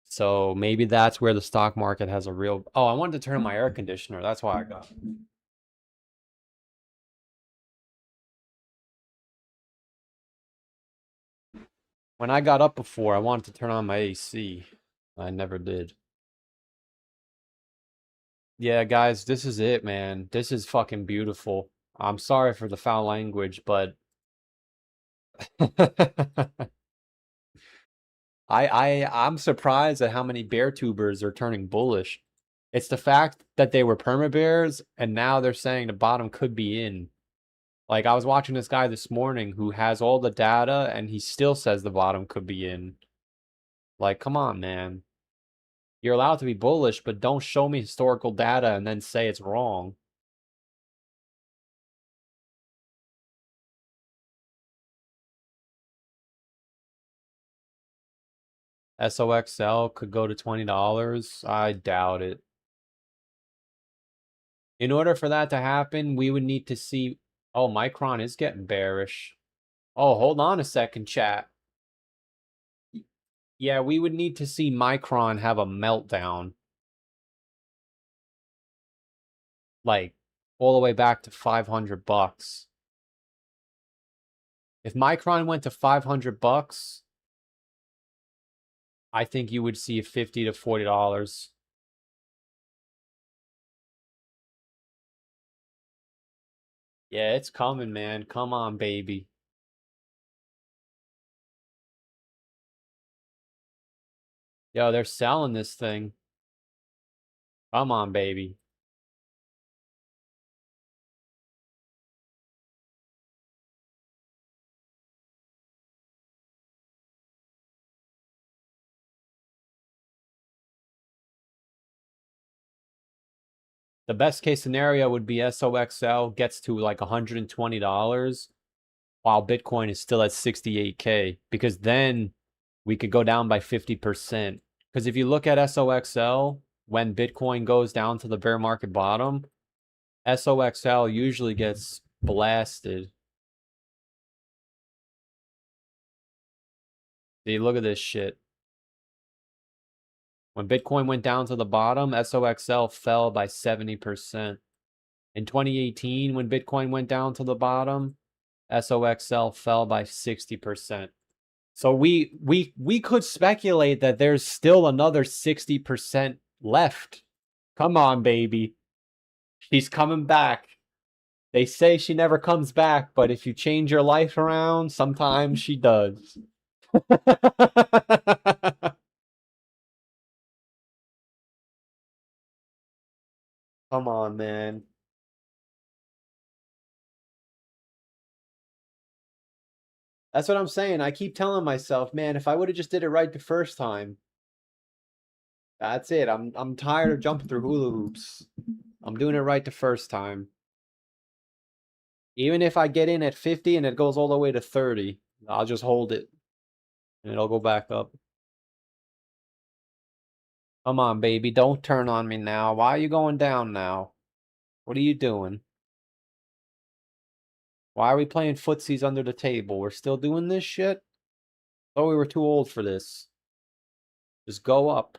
So maybe that's where the stock market has a real... Oh, I wanted to turn on my air conditioner. That's why I got it. When I got up before, I wanted to turn on my AC. I never did. Yeah, guys, this is it, man. This is fucking beautiful. I'm sorry for the foul language, but I'm surprised at how many bear tubers are turning bullish. It's the fact that they were perma bears and now they're saying the bottom could be in. Like I was watching this guy this morning who has all the data and he still says the bottom could be in. Like, come on, man. You're allowed to be bullish, but don't show me historical data and then say it's wrong. SOXL could go to $20. I doubt it. In order for that to happen, we would need to see... Oh, Micron is getting bearish. Oh, hold on a second, chat. Yeah, we would need to see Micron have a meltdown. Like, all the way back to 500 bucks. If Micron went to 500 bucks, I think you would see $50 to $40. Yeah, it's coming, man. Come on, baby. Yo, they're selling this thing. Come on, baby. The best case scenario would be SOXL gets to like $120 while Bitcoin is still at 68K because then we could go down by 50%. Because if you look at SOXL, when Bitcoin goes down to the bear market bottom, SOXL usually gets blasted. See, look at this shit. When Bitcoin went down to the bottom, SOXL fell by 70%. In 2018, when Bitcoin went down to the bottom, SOXL fell by 60%. So we could speculate that there's still another 60% left. Come on, baby. She's coming back. They say she never comes back, but if you change your life around, sometimes she does. Come on, man. That's what I'm saying. I keep telling myself, man, if I would have just did it right the first time. That's it. I'm tired of jumping through hula hoops. I'm doing it right the first time. Even if I get in at 50 and it goes all the way to 30, I'll just hold it and it'll go back up. Come on, baby. Don't turn on me now. Why are you going down now? What are you doing? Why are we playing footsies under the table? We're still doing this shit? Oh, we were too old for this. Just go up.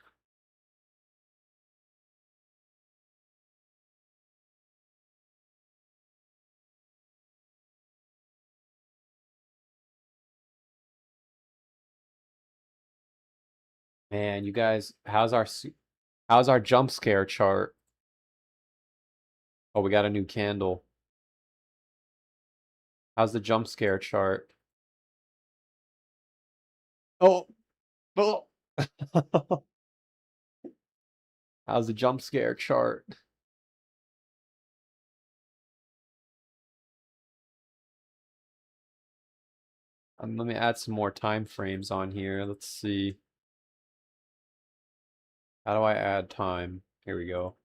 Man, you guys, how's our jump scare chart? Oh, we got a new candle. How's the jump scare chart? Oh, oh. How's the jump scare chart? Let me add some more time frames on here. Let's see. How do I add time? Here we go.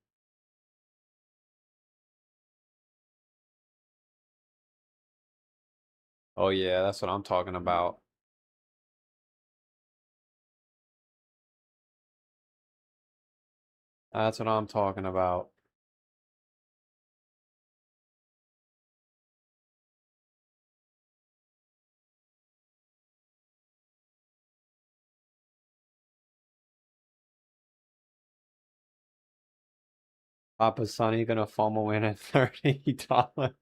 Oh yeah, that's what I'm talking about. That's what I'm talking about. Papa Sonny gonna fumble in at $30.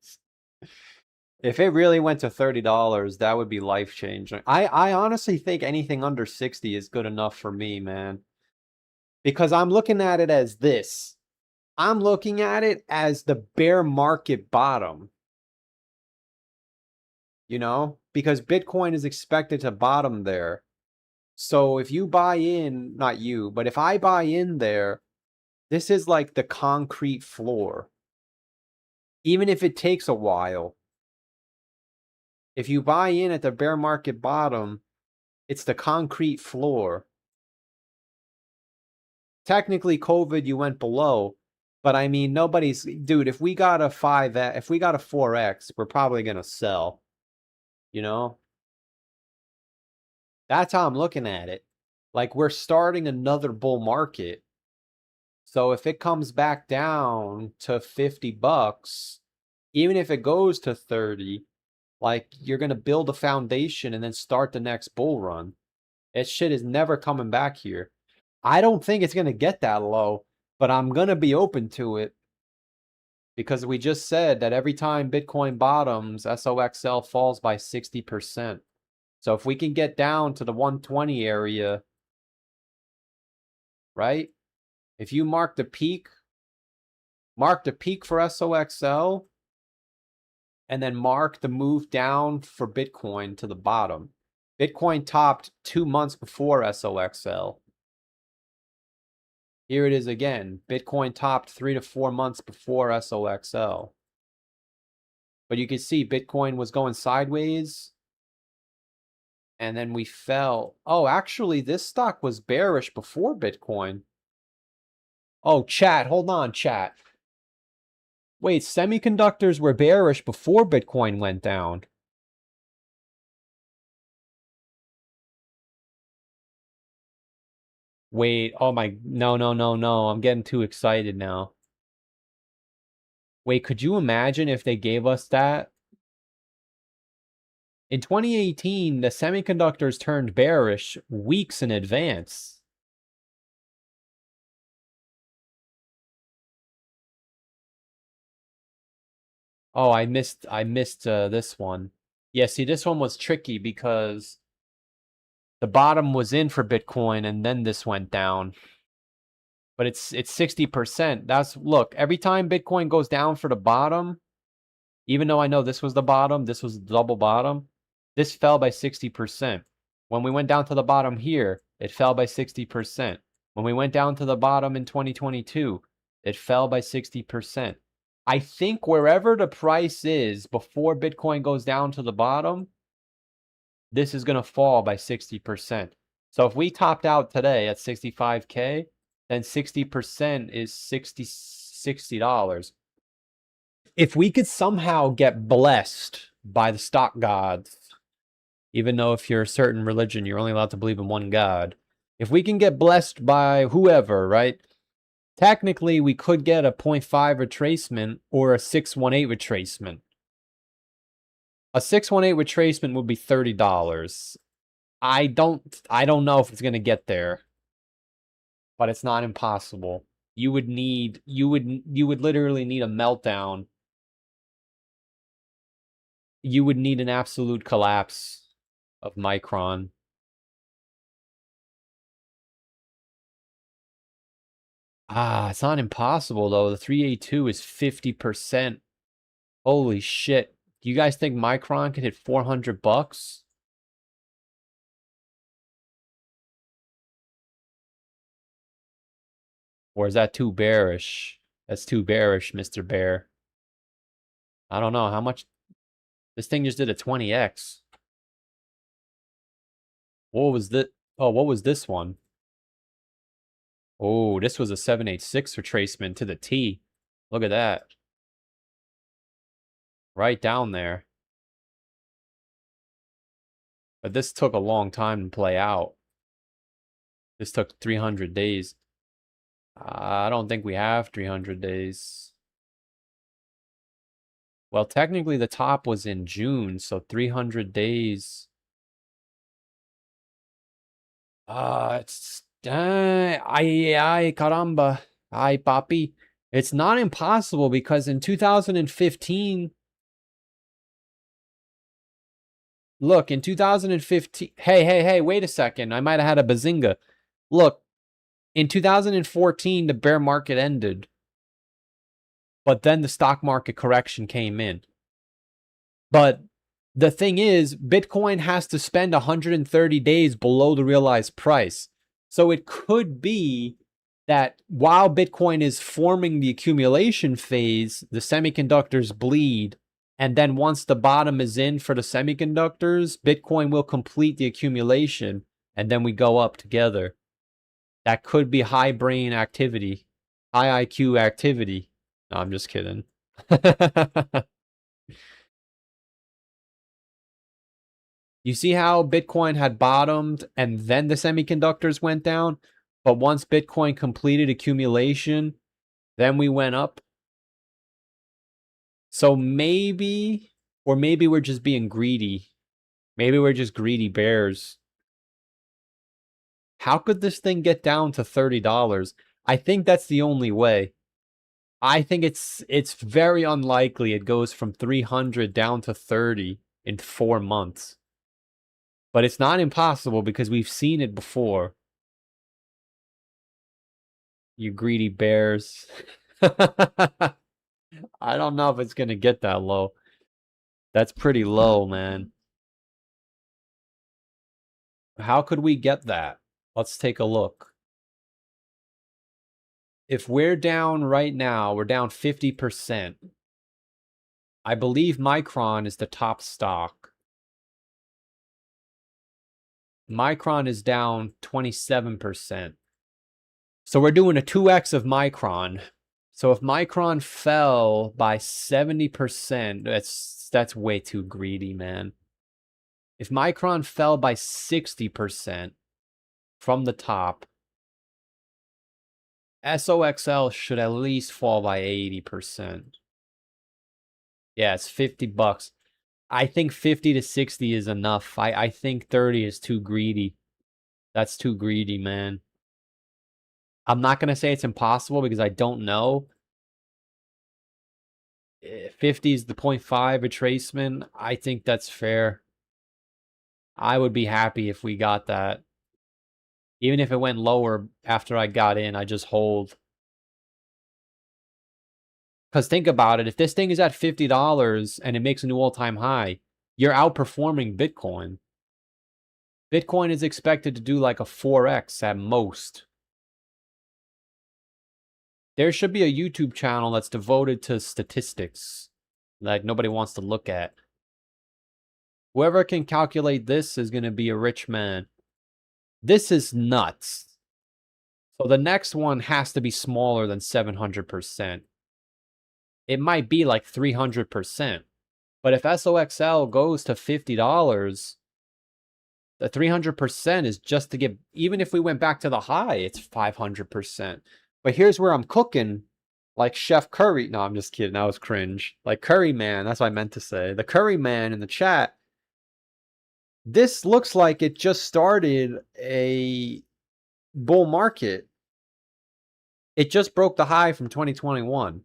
If it really went to $30, that would be life changing. I honestly think anything under 60 is good enough for me, man. Because I'm looking at it as this. I'm looking at it as the bear market bottom. You know, because Bitcoin is expected to bottom there. So if you buy in, not you, but if I buy in there, this is like the concrete floor. Even if it takes a while. If you buy in at the bear market bottom, it's the concrete floor. Technically, COVID, you went below, but I mean, nobody's, dude, if we got a 5x, if we got a 4x, we're probably going to sell, you know? That's how I'm looking at it. Like, we're starting another bull market. So if it comes back down to $50, even if it goes to 30, like, you're going to build a foundation and then start the next bull run. That shit is never coming back here. I don't think it's going to get that low, but I'm going to be open to it because we just said that every time Bitcoin bottoms, SOXL falls by 60%. So if we can get down to the 120 area, right? If you mark the peak for SOXL, and then mark the move down for Bitcoin to the bottom. Bitcoin topped 2 months before SOXL. Here it is again. Bitcoin topped 3 to 4 months before SOXL. But you can see Bitcoin was going sideways. And then we fell. Oh, actually, this stock was bearish before Bitcoin. Oh, chat. Hold on, chat. Wait, semiconductors were bearish before Bitcoin went down. Wait, oh my, no, no, no, no. I'm getting too excited now. Wait, could you imagine if they gave us that? In 2018, the semiconductors turned bearish weeks in advance. Oh, I missed this one. Yeah, see, this one was tricky because the bottom was in for Bitcoin and then this went down. But it's 60%. That's, look, every time Bitcoin goes down for the bottom, even though I know this was the bottom, this was the double bottom, this fell by 60%. When we went down to the bottom here, it fell by 60%. When we went down to the bottom in 2022, it fell by 60%. I think wherever the price is before Bitcoin goes down to the bottom, this is going to fall by 60%. So if we topped out today at 65K, then 60% is $60. If we could somehow get blessed by the stock gods, even though if you're a certain religion, you're only allowed to believe in one God. If we can get blessed by whoever, right? Technically, we could get a 0.5 retracement or a 618 retracement. A 618 retracement would be $30. I don't know if it's going to get there, but it's not impossible. You would literally need a meltdown. You would need an absolute collapse of Micron. It's not impossible though. The 382 is 50%. Holy shit. Do you guys think Micron could hit 400 bucks? Or is that too bearish? That's too bearish, Mr. Bear. I don't know how much. This thing just did a 20x. What was this? Oh, what was this one? Oh, this was a 786 retracement to the T. Look at that. Right down there. But this took a long time to play out. This took 300 days. I don't think we have 300 days. Well, technically the top was in June, so 300 days. It's ay caramba. Ay papi. It's not impossible because in 2015, look, in 2015, hey, wait a second. I might have had a bazinga. Look, in 2014, the bear market ended, but then the stock market correction came in. But the thing is, Bitcoin has to spend 130 days below the realized price. So it could be that while Bitcoin is forming the accumulation phase, the semiconductors bleed. And then once the bottom is in for the semiconductors, Bitcoin will complete the accumulation. And then we go up together. That could be high brain activity, high IQ activity. No, I'm just kidding. You see how Bitcoin had bottomed and then the semiconductors went down? But once Bitcoin completed accumulation, then we went up. So maybe, or maybe we're just being greedy. Maybe we're just greedy bears. How could this thing get down to $30? I think that's the only way. I think it's very unlikely it goes from 300 down to 30 in 4 months. But it's not impossible because we've seen it before. You greedy bears. I don't know if it's going to get that low. That's pretty low, man. How could we get that? Let's take a look. If we're down right now, we're down 50%. I believe Micron is the top stock. Micron is down 27%. So we're doing a 2x of Micron. So if Micron fell by 70%, that's way too greedy, man. If Micron fell by 60% from the top, SOXL should at least fall by 80%. Yeah, it's 50 bucks. I think 50 to 60 is enough. I think 30 is too greedy. That's too greedy, man. I'm not going to say it's impossible because I don't know. 50 is the 0.5 retracement. I think that's fair. I would be happy if we got that. Even if it went lower after I got in, I just hold. Because think about it. If this thing is at $50 and it makes a new all-time high, you're outperforming Bitcoin. Bitcoin is expected to do like a 4x at most. There should be a YouTube channel that's devoted to statistics that nobody wants to look at. Whoever can calculate this is going to be a rich man. This is nuts. So the next one has to be smaller than 700%. It might be like 300%. But if SOXL goes to $50, the 300% is just to get, even if we went back to the high, it's 500%. But here's where I'm cooking like Chef Curry. No, I'm just kidding. That was cringe. Like Curry Man, that's what I meant to say. The Curry Man in the chat. This looks like it just started a bull market. It just broke the high from 2021.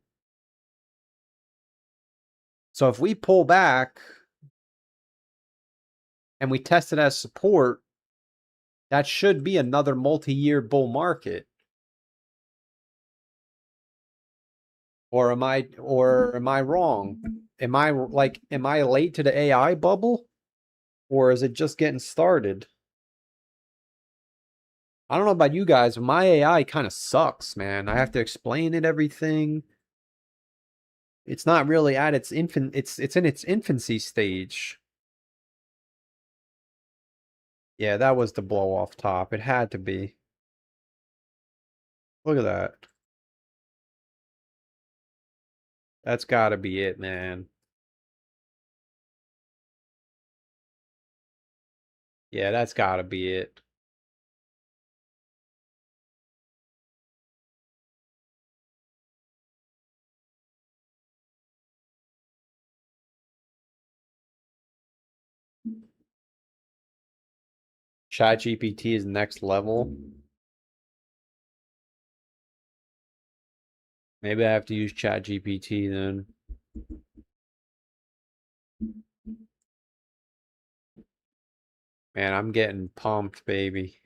So if we pull back and we test it as support, that should be another multi-year bull market. Or am I wrong? Am I late to the AI bubble? Or is it just getting started? I don't know about you guys, but my AI kind of sucks, man. I have to explain it everything. It's not really at its it's in its infancy stage. Yeah, that was the blow off top. It had to be. Look at that. That's gotta be it, man. Yeah, that's gotta be it. ChatGPT is next level. Maybe I have to use ChatGPT then. Man, I'm getting pumped, baby.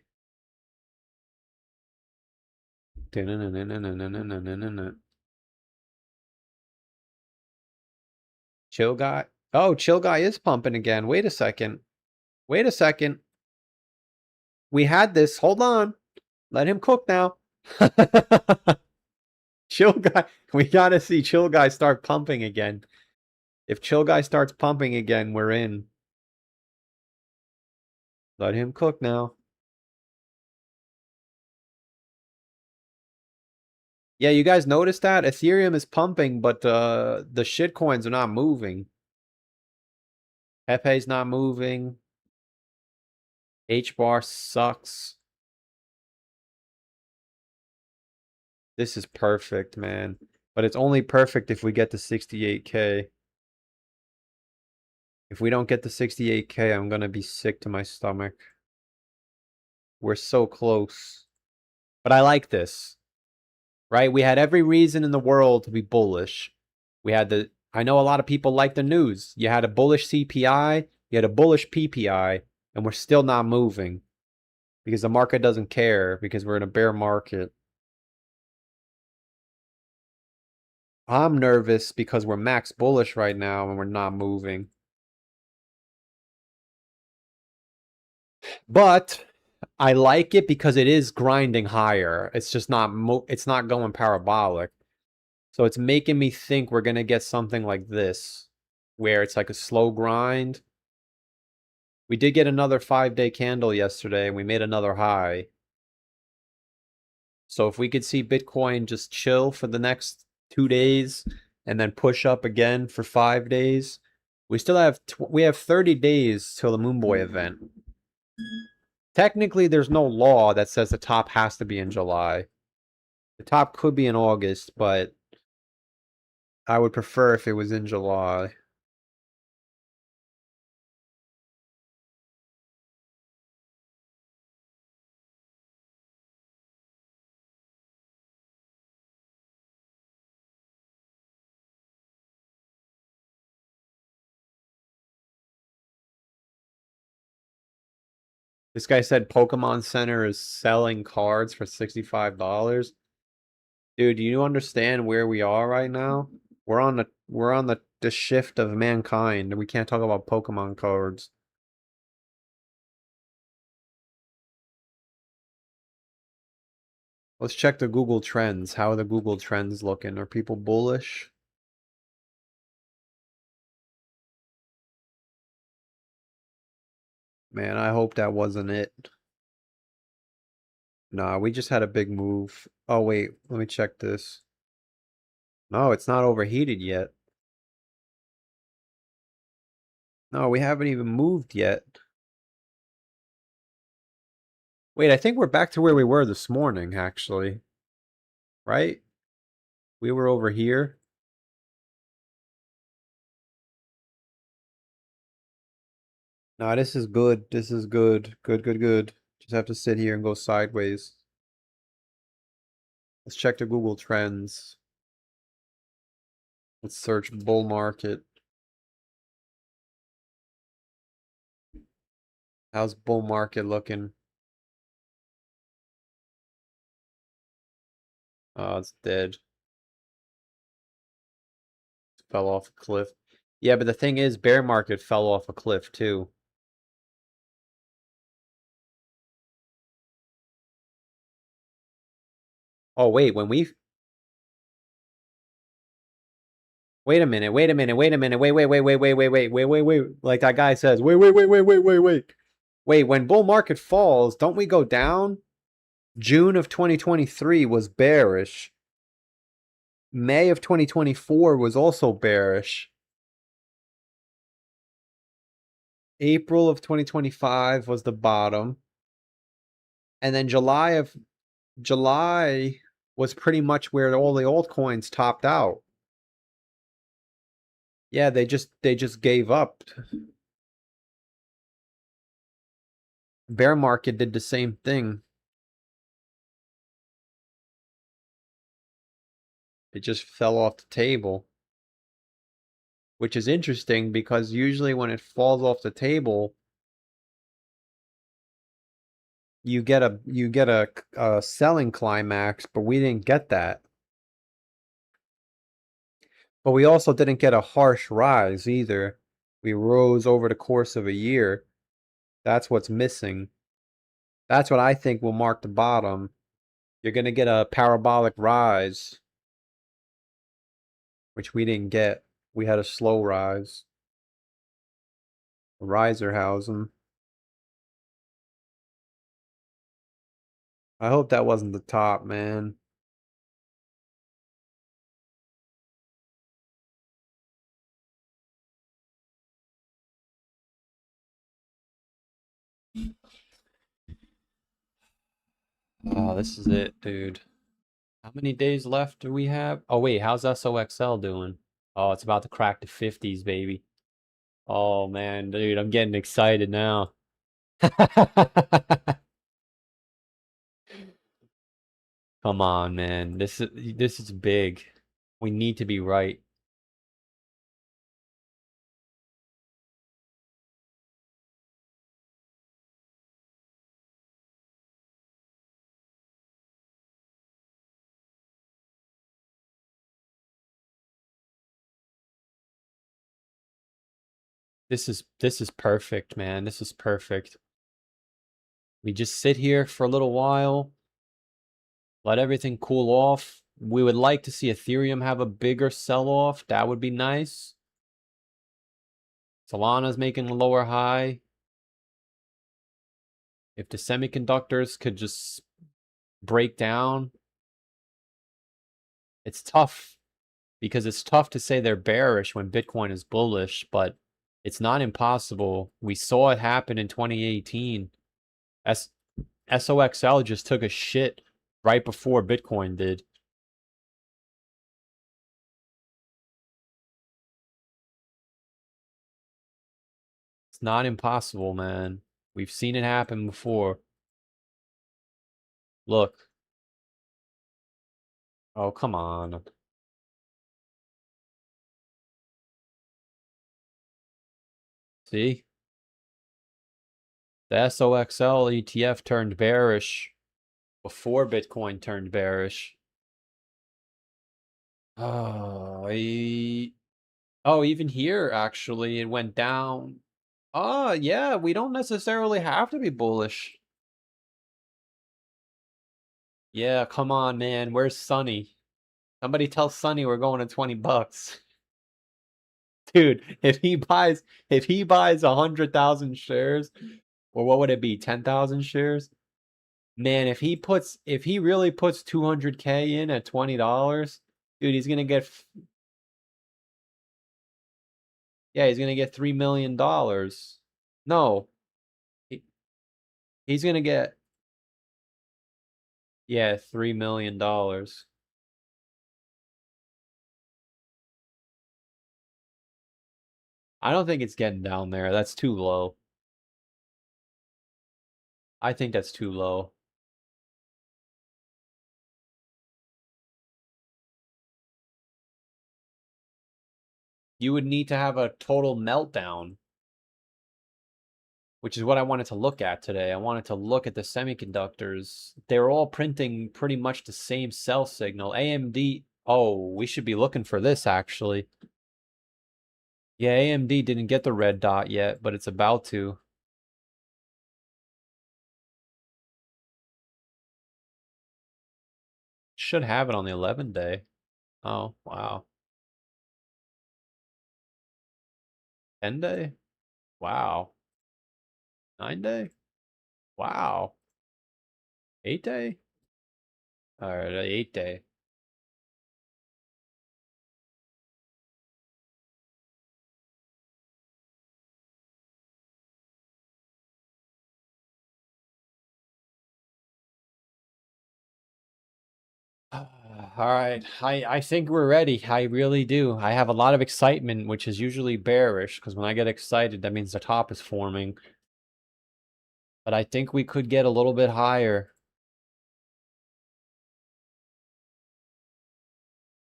Chill guy. Oh, chill guy is pumping again. Wait a second. Wait a second. We had this. Hold on. Let him cook now. Chill guy. We gotta see chill guy start pumping again. If chill guy starts pumping again, we're in. Let him cook now. Yeah, you guys noticed that? Ethereum is pumping, but the shit coins are not moving. Pepe's not moving. H-bar sucks. This is perfect, man. But it's only perfect if we get to 68K. If we don't get to 68K, I'm gonna be sick to my stomach. We're so close. But I like this, right? We had every reason in the world to be bullish. I know a lot of people like the news. You had a bullish CPI, you had a bullish PPI, and we're still not moving because the market doesn't care because we're in a bear market. I'm nervous because we're max bullish right now and we're not moving. But I like it because it is grinding higher. It's just not it's not going parabolic. So it's making me think we're going to get something like this where it's like a slow grind. We did get another 5-day candle yesterday and we made another high. So if we could see Bitcoin just chill for the next 2 days and then push up again for 5 days, we still have we have 30 days till the Moonboy event. Technically, there's no law that says the top has to be in July. The top could be in August, but I would prefer if it was in July. This guy said Pokemon Center is selling cards for $65. Dude, do you understand where we are right now? We're on the shift of mankind, and we can't talk about Pokemon cards. Let's check the Google Trends. How are the Google Trends looking? Are people bullish? Man, I hope that wasn't it. Nah, we just had a big move. Oh, wait, let me check this. No, it's not overheated yet. No, we haven't even moved yet. Wait, I think we're back to where we were this morning, actually. Right? We were over here. No, this is good. This is good. Good, good, good. Just have to sit here and go sideways. Let's check the Google Trends. Let's search bull market. How's bull market looking? Oh, it's dead. fell off a cliff. Yeah, but the thing is, bear market fell off a cliff too. Oh, wait, when we... Wait a minute, wait a minute, wait a minute, wait, like that guy says, wait. Wait, when bull market falls, don't we go down? June of 2023 was bearish. May of 2024 was also bearish. April of 2025 was the bottom. And then July was pretty much where all the altcoins topped out. Yeah, they just gave up. Bear market did the same thing. It just fell off the table. Which is interesting because usually when it falls off the table, you get a selling climax, but we didn't get that. But we also didn't get a harsh rise either. We rose over the course of a year. That's what's missing. That's what I think will mark the bottom. You're going to get a parabolic rise, which we didn't get. We had a slow rise. A Riserhausen. I hope that wasn't the top, man. Oh, this is it, dude. How many days left do we have? Oh, wait, how's SOXL doing? Oh, it's about to crack the 50s, baby. Oh, man, dude, I'm getting excited now. Come on, man. This is big. We need to be right. This is perfect, man. This is perfect. We just sit here for a little while, let everything cool off. We would like to see Ethereum have a bigger sell-off. That would be nice. Solana's making a lower high. If the semiconductors could just break down. It's tough because it's tough to say they're bearish when Bitcoin is bullish, but it's not impossible. We saw it happen in 2018. SOXL just took a shit right before Bitcoin did. It's not impossible, man. We've seen it happen before. Look. Oh, come on. See? The SOXL ETF turned bearish before Bitcoin turned bearish. Oh, even here, actually, it went down. Oh, yeah, we don't necessarily have to be bullish. Yeah, come on, man. Where's Sonny? Somebody tell Sonny we're going to 20 bucks. Dude, if he buys 100,000 shares, or what would it be, 10,000 shares? Man, if he really puts 200K in at $20, dude, he's gonna get he's gonna get $3 million. No, he's gonna get $3 million. I don't think it's getting down there. That's too low. I think that's too low. You would need to have a total meltdown, which is what I wanted to look at today. I wanted to look at the semiconductors. They're all printing pretty much the same sell signal. AMD, oh, we should be looking for this, actually. Yeah, AMD didn't get the red dot yet, but it's about to. Should have it on the 11 day. Oh, wow. 10 day? Wow. 9 day? Wow. 8 day? All right, 8 day. All right, I think we're ready. I really do. I have a lot of excitement, which is usually bearish, because when I get excited, that means the top is forming. But I think we could get a little bit higher.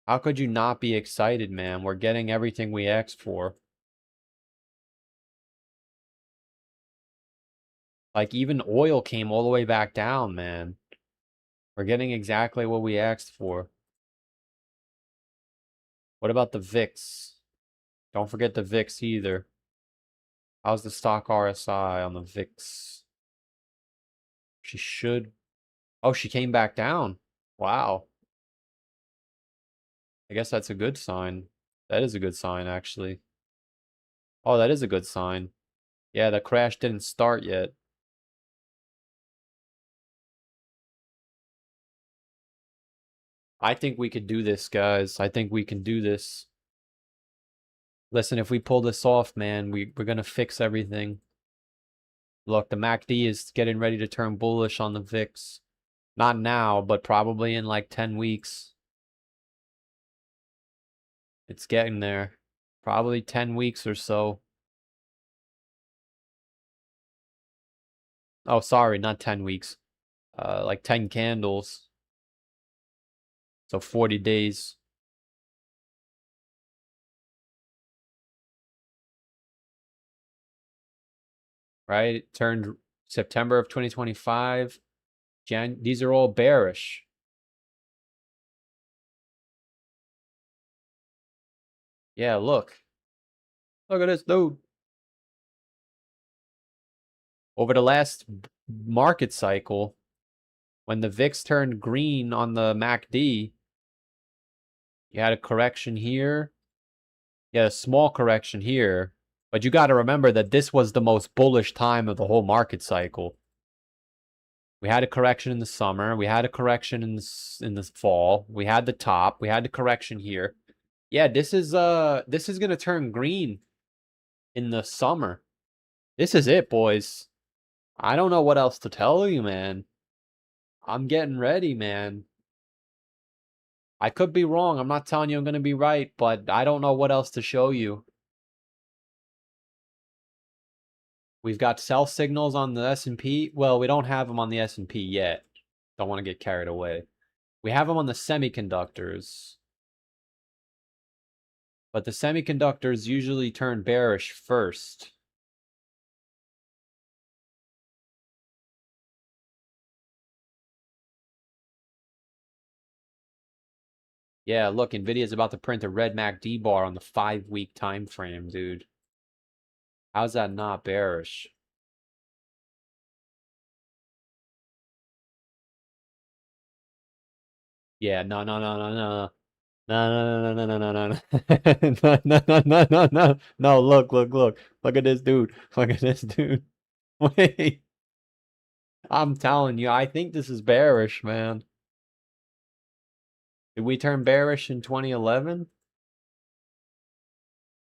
How could you not be excited, man? We're getting everything we asked for. Like, even oil came all the way back down, man. We're getting exactly what we asked for. What about the VIX? Don't forget the VIX either. How's the stock RSI on the VIX? She should... Oh, she came back down. Wow. I guess that's a good sign. That is a good sign, actually. Oh, that is a good sign. Yeah, the crash didn't start yet. I think we could do this, guys. I think we can do this. Listen, if we pull this off, man, we're going to fix everything. Look, the MACD is getting ready to turn bullish on the VIX. Not now, but probably in like 10 weeks. It's getting there. Probably 10 weeks or so. Oh, sorry, not 10 weeks. Like 10 candles. So 40 days. Right? It turned September of 2025. These are all bearish. Yeah, look. Look at this dude. Over the last market cycle, when the VIX turned green on the MACD, you had a correction here. You had a small correction here. But you got to remember that this was the most bullish time of the whole market cycle. We had a correction in the summer. We had a correction in the fall. We had the top. We had the correction here. Yeah, this is gonna turn green in the summer. This is it, boys. I don't know what else to tell you, man. I'm getting ready, man. I could be wrong. I'm not telling you I'm gonna be right, but I don't know what else to show you. We've got sell signals on the S&P. Well, we don't have them on the S&P yet. Don't want to get carried away. We have them on the semiconductors. But the semiconductors usually turn bearish first. Yeah, look, Nvidia's about to print a red MACD bar on the 5-week time frame, dude. How's that not bearish? Yeah, no, no, no, no, no. No, no, no, no, no, no, no, no, no, no, no, no, no, no, look, look, look. Look at this dude. Look at this dude. Wait. I'm telling you, I think this is bearish, man. Did we turn bearish in 2011?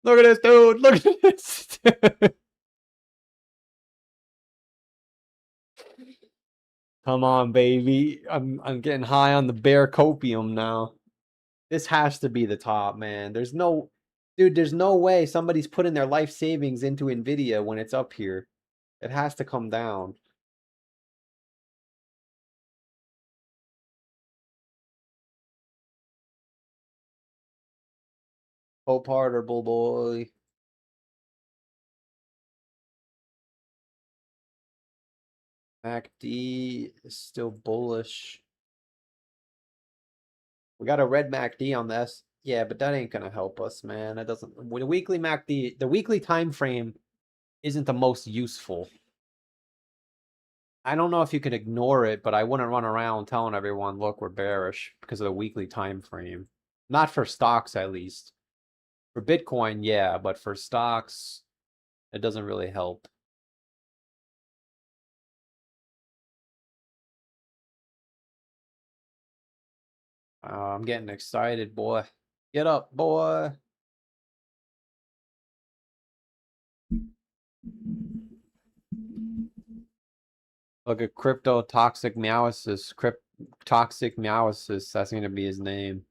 Look at this dude. Look at this dude. Come on, baby. I'm getting high on the bear copium now. This has to be the top, man. There's no there's no way somebody's putting their life savings into Nvidia when it's up here. It has to come down. Hope harder, bull boy. MACD is still bullish. We got a red MACD on the S. Yeah, but that ain't gonna help us, man. That doesn't. With the weekly the weekly time frame isn't the most useful. I don't know if you could ignore it, but I wouldn't run around telling everyone, "Look, we're bearish," because of the weekly time frame. Not for stocks, at least. For Bitcoin, yeah, but for stocks, it doesn't really help. I'm getting excited, boy. Get up, boy. Look at Crypto Toxic Meowsis. Toxic Meowsis. That's going to be his name.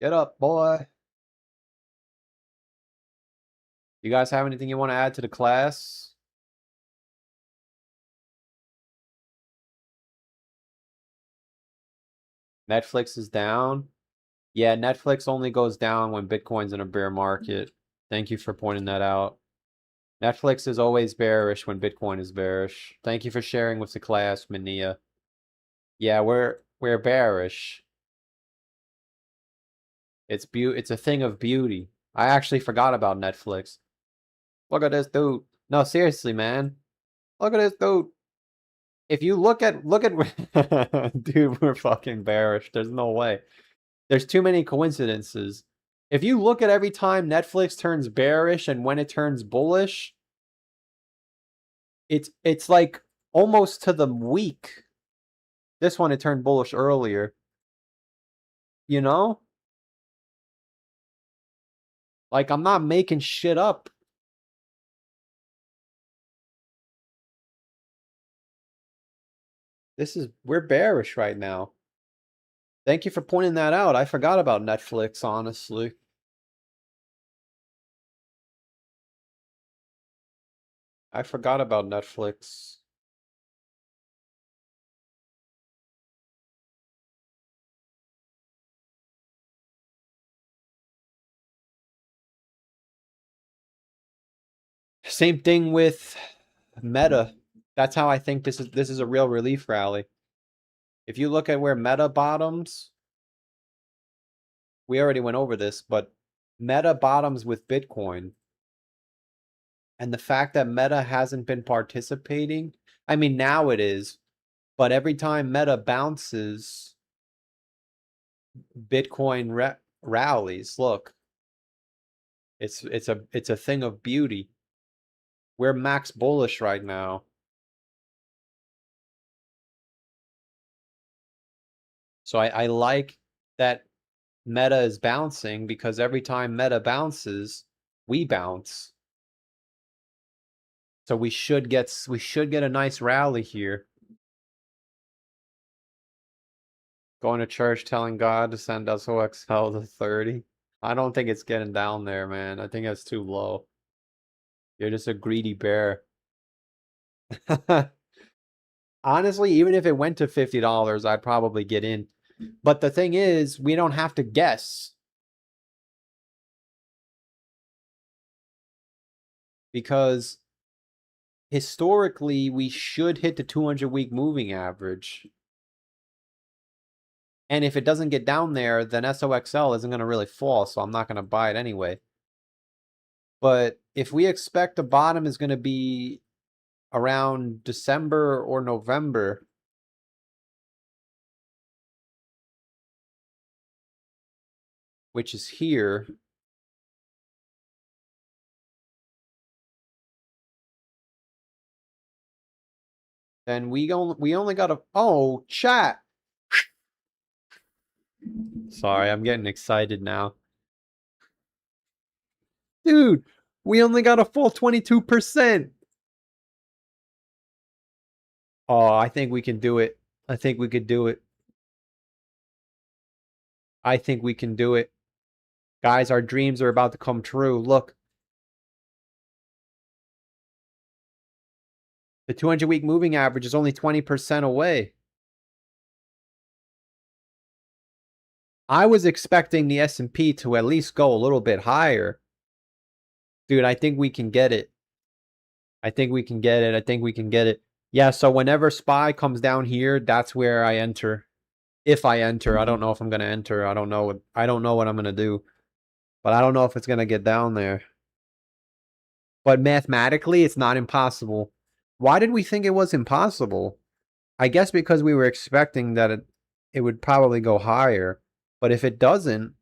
Get up, boy. You guys have anything you want to add to the class? Netflix is down. Yeah, Netflix only goes down when Bitcoin's in a bear market. Thank you for pointing that out. Netflix is always bearish when Bitcoin is bearish. Thank you for sharing with the class, Mania. Yeah, we're bearish. It's a thing of beauty. I actually forgot about Netflix. Look at this dude. No, seriously, man. Look at this dude. If you look at dude, we're fucking bearish. There's no way. There's too many coincidences. If you look at every time Netflix turns bearish and when it turns bullish, it's like almost to the week. This one it turned bullish earlier. You know? Like I'm not making shit up. We're bearish right now. Thank you for pointing that out. I forgot about Netflix, honestly. I forgot about Netflix. Same thing with Meta. That's how I think this is a real relief rally. If you look at where Meta bottoms, we already went over this, but Meta bottoms with Bitcoin. And the fact that Meta hasn't been participating, I mean, now it is, but every time Meta bounces, Bitcoin rallies. Look, it's a thing of beauty. We're max bullish right now. So I like that Meta is bouncing because every time Meta bounces, we bounce. So we should get a nice rally here. Going to church telling God to send us OXL to 30. I don't think it's getting down there, man. I think that's too low. You're just a greedy bear. Honestly, even if it went to $50, I'd probably get in. But the thing is, we don't have to guess. Because historically, we should hit the 200-week moving average. And if it doesn't get down there, then SOXL isn't going to really fall, so I'm not going to buy it anyway. But if we expect the bottom is going to be around December or November, which is here, then we only got to... Oh, chat! Sorry, I'm getting excited now. Dude, we only got a full 22%. Oh, I think we can do it. I think we could do it. I think we can do it. Guys, our dreams are about to come true. Look. The 200-week moving average is only 20% away. I was expecting the S&P to at least go a little bit higher. Dude, I think we can get it. I think we can get it. I think we can get it. Yeah, so whenever SPY comes down here, that's where I enter. If I enter, I don't know if I'm gonna enter. I don't know what I'm gonna do. But I don't know if it's gonna get down there. But mathematically, it's not impossible. Why did we think it was impossible? I guess because we were expecting that it would probably go higher. But if it doesn't,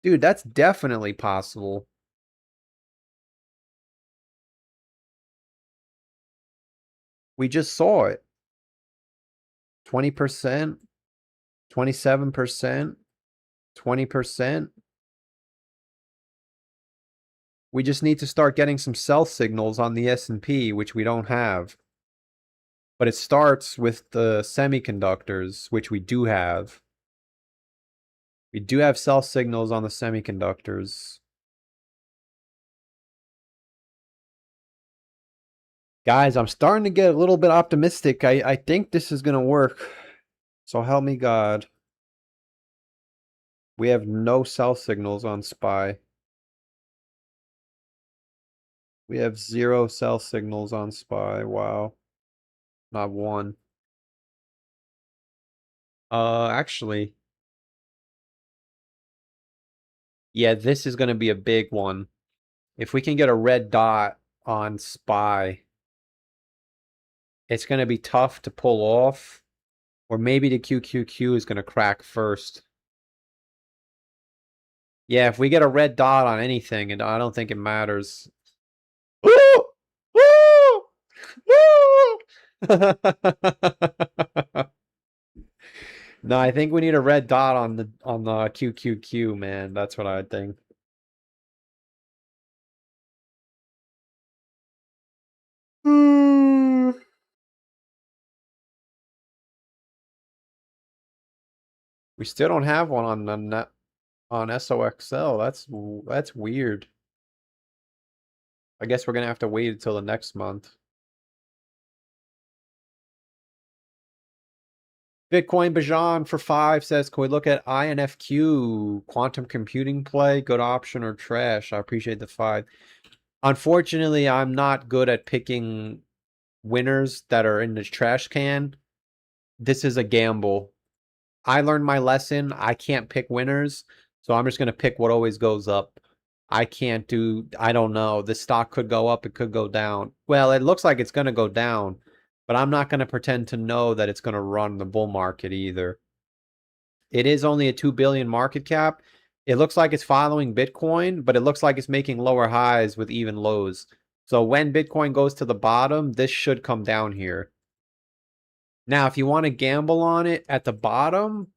dude, that's definitely possible. We just saw it. 20%, 27%, 20%. We just need to start getting some sell signals on the S&P, which we don't have. But it starts with the semiconductors, which we do have. We do have sell signals on the semiconductors. Guys, I'm starting to get a little bit optimistic. I think this is going to work. So help me God. We have no sell signals on SPY. We have 0 sell signals on SPY. Wow. Not one. Actually. Yeah, this is going to be a big one. If we can get a red dot on SPY, it's going to be tough to pull off. Or maybe the QQQ is going to crack first. Yeah, if we get a red dot on anything, and I don't think it matters. Woo! Woo! Woo! No, I think we need a red dot on the QQQ, man. That's what I think. We still don't have one on the net on SOXL. That's weird. I guess we're gonna have to wait until the next month. Bitcoin Bajan for 5 says, can we look at INFQ, quantum computing play, good option or trash? I appreciate the 5. Unfortunately, I'm not good at picking winners that are in the trash can. This is a gamble. I learned my lesson. I can't pick winners, so I'm just going to pick what always goes up. I don't know. The stock could go up, it could go down. Well, it looks like it's going to go down, but I'm not going to pretend to know that it's going to run the bull market either. It is only a 2 billion market cap. It looks like it's following Bitcoin, but it looks like it's making lower highs with even lows. So when Bitcoin goes to the bottom, this should come down here. Now, if you want to gamble on it at the bottom,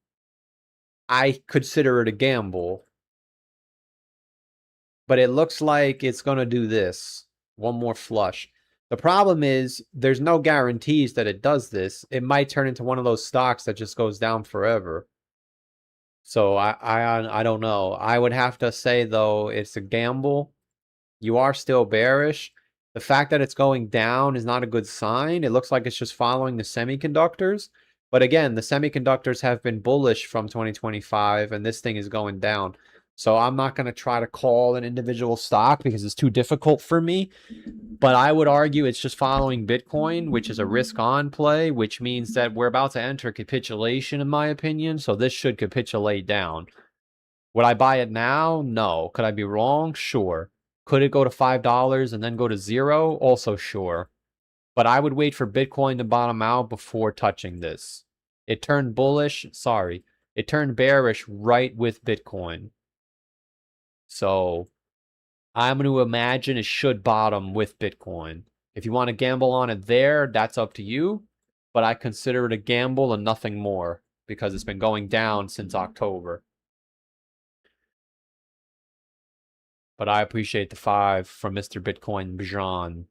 I consider it a gamble. But it looks like it's going to do this. One more flush. The problem is there's no guarantees that it does this. It might turn into one of those stocks that just goes down forever. So I don't know. I would have to say, though, it's a gamble. You are still bearish. The fact that it's going down is not a good sign. It looks like it's just following the semiconductors. But again, the semiconductors have been bullish from 2025, and this thing is going down. So I'm not going to try to call an individual stock because it's too difficult for me. But I would argue it's just following Bitcoin, which is a risk-on play, which means that we're about to enter capitulation, in my opinion. So this should capitulate down. Would I buy it now? No. Could I be wrong? Sure. Could it go to $5 and then go to 0? Also sure. But I would wait for Bitcoin to bottom out before touching this. It turned bullish. Sorry. It turned bearish right with Bitcoin. So I'm going to imagine it should bottom with Bitcoin. If you want to gamble on it there, that's up to you. But I consider it a gamble and nothing more because it's been going down since October. But I appreciate the 5 from Mr. Bitcoin Bajan.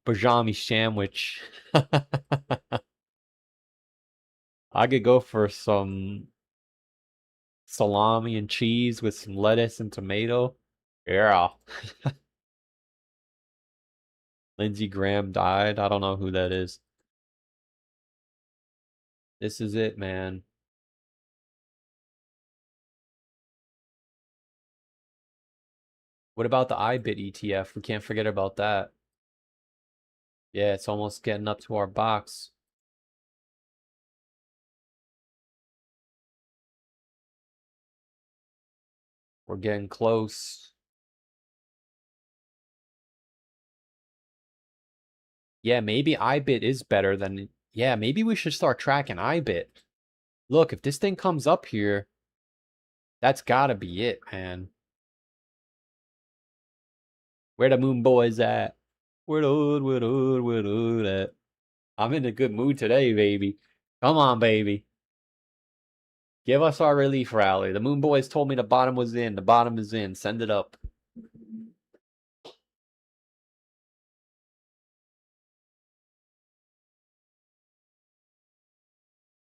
Bajami sandwich. I could go for some salami and cheese with some lettuce and tomato. Yeah. Lindsey Graham died. I don't know who that is. This is it, man. What about the iBit ETF? We can't forget about that. Yeah, it's almost getting up to our box. We're getting close. Yeah, maybe IBIT is better than... Yeah, maybe we should start tracking IBIT. Look, if this thing comes up here, that's gotta be it, man. Where the moon boys at? Where the at? I'm in a good mood today, baby. Come on, baby. Give us our relief rally. The moon boys told me the bottom was in. The bottom is in. Send it up.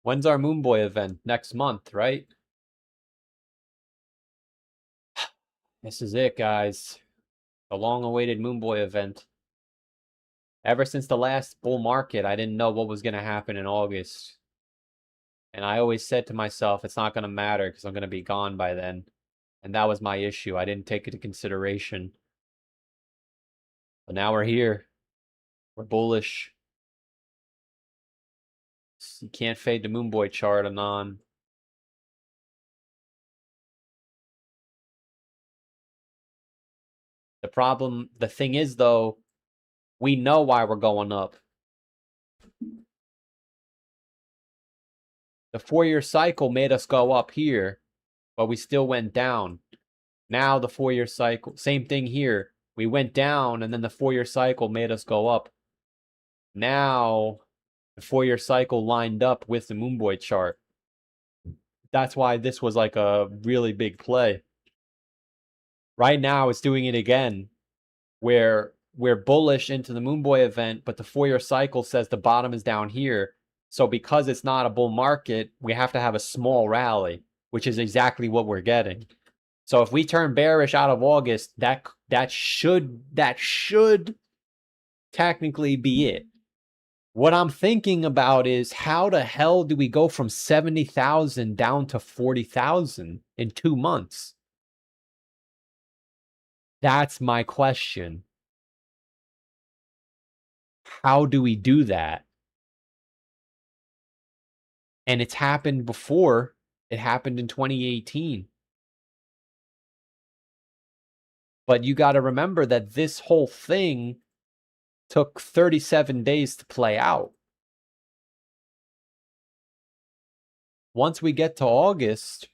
When's our moon boy event? Next month, right? This is it, guys. The long-awaited moon boy event. Ever since the last bull market, I didn't know what was going to happen in August. And I always said to myself, it's not going to matter because I'm going to be gone by then. And that was my issue. I didn't take it into consideration. But now we're here. We're bullish. You can't fade the moon boy chart, Anon. The thing is, though, we know why we're going up. The 4-year cycle made us go up here, but we still went down. Now the 4-year cycle, same thing here. We went down, and then the 4-year cycle made us go up. Now the 4-year cycle lined up with the moon boy chart. That's why this was like a really big play. Right now, it's doing it again, where we're bullish into the moon boy event, but the 4-year cycle says the bottom is down here. So because it's not a bull market, we have to have a small rally, which is exactly what we're getting. So if we turn bearish out of August, that should technically be it. What I'm thinking about is how the hell do we go from 70,000 down to 40,000 in 2 months? That's my question. How do we do that? And it's happened before. It happened in 2018. But you got to remember that this whole thing took 37 days to play out. Once we get to August,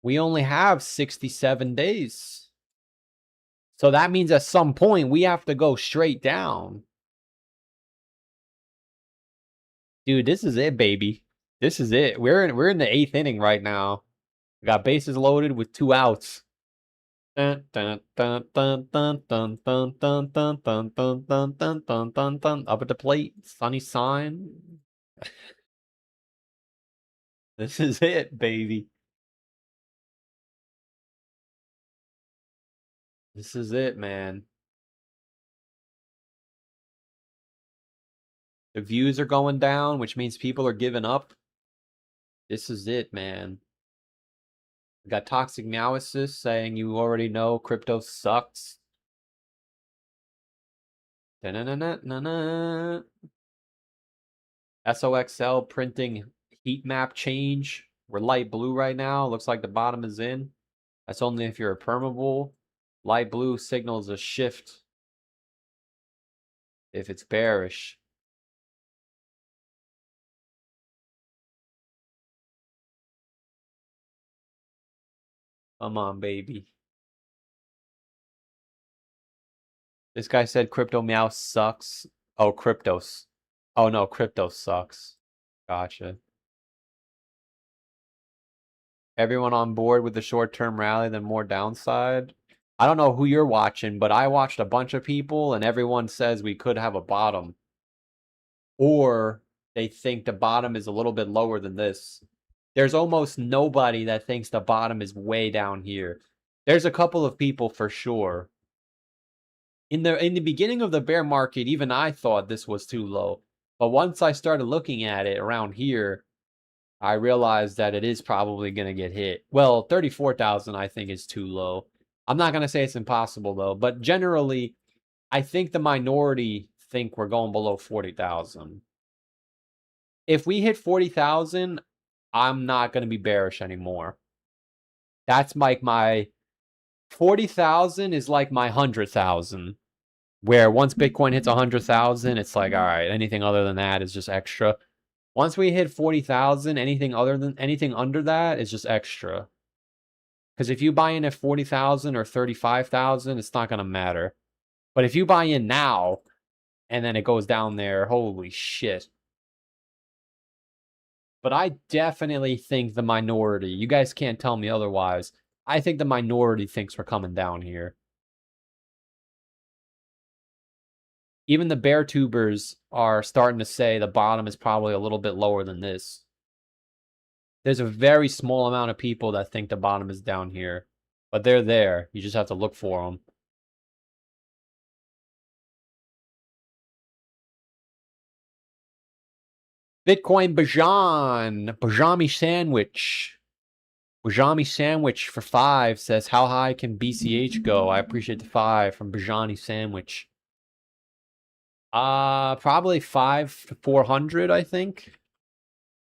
we only have 67 days. So that means at some point we have to go straight down. Dude, this is it, baby. This is it. We're in the 8th inning right now. We got bases loaded with 2 outs. Up at the plate, sunny sign. This is it, baby. This is it, man. The views are going down, which means people are giving up. This is it, man. We got Toxic Meowisis saying you already know crypto sucks. Da-na-na-na-na-na. SOXL printing heat map change. We're light blue right now. Looks like the bottom is in. That's only if you're a permeable. Light blue signals a shift if it's bearish. Come on, baby. This guy said Crypto Meow sucks. Oh, Cryptos. Oh, no, Crypto sucks. Gotcha. Everyone on board with the short-term rally, then more downside? I don't know who you're watching, but I watched a bunch of people, and everyone says we could have a bottom. Or they think the bottom is a little bit lower than this. There's almost nobody that thinks the bottom is way down here. There's a couple of people for sure. In the beginning of the bear market, even I thought this was too low. But once I started looking at it around here, I realized that it is probably going to get hit. Well, 34,000 I think is too low. I'm not going to say it's impossible though, but generally I think the minority think we're going below 40,000. If we hit 40,000, I'm not going to be bearish anymore. That's like my 40,000 is like my 100,000. Where once Bitcoin hits 100,000, it's like, all right, anything other than that is just extra. Once we hit 40,000, anything under that is just extra. Because if you buy in at 40,000 or 35,000, it's not gonna matter. But if you buy in now and then it goes down there, holy shit. But I definitely think the minority, you guys can't tell me otherwise. I think the minority thinks we're coming down here. Even the bear tubers are starting to say the bottom is probably a little bit lower than this. There's a very small amount of people that think the bottom is down here. But they're there. You just have to look for them. Bitcoin Bajan. Bajami Sandwich. Bajami Sandwich for 5 says, how high can BCH go? I appreciate the 5 from Bajani Sandwich. Probably 5 to 400, I think.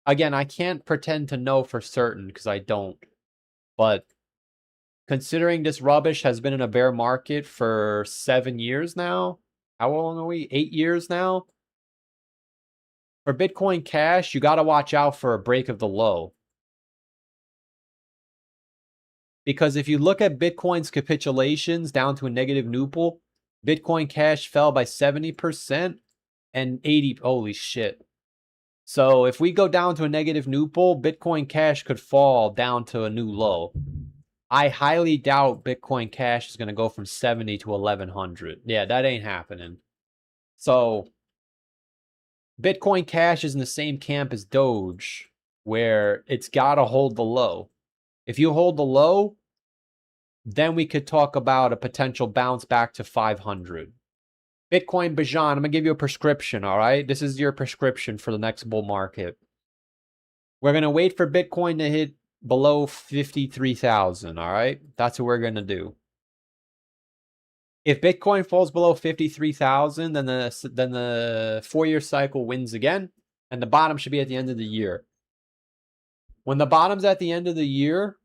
Again, I can't pretend to know for certain because I don't. But considering this rubbish has been in a bear market for 7 years now, how long are we? 8 years now? For Bitcoin Cash, you got to watch out for a break of the low. Because if you look at Bitcoin's capitulations down to a negative nupal, Bitcoin Cash fell by 70% and 80. Holy shit. So if we go down to a negative nupal, Bitcoin Cash could fall down to a new low. I highly doubt Bitcoin Cash is going to go from 70 to 1100. Yeah, that ain't happening. So Bitcoin Cash is in the same camp as Doge, where it's got to hold the low. If you hold the low, then we could talk about a potential bounce back to 500. Bitcoin Bajan, I'm going to give you a prescription, all right? This is your prescription for the next bull market. We're going to wait for Bitcoin to hit below 53,000, all right? That's what we're going to do. If Bitcoin falls below 53,000, then the 4-year cycle wins again, and the bottom should be at the end of the year. When the bottom's at the end of the year,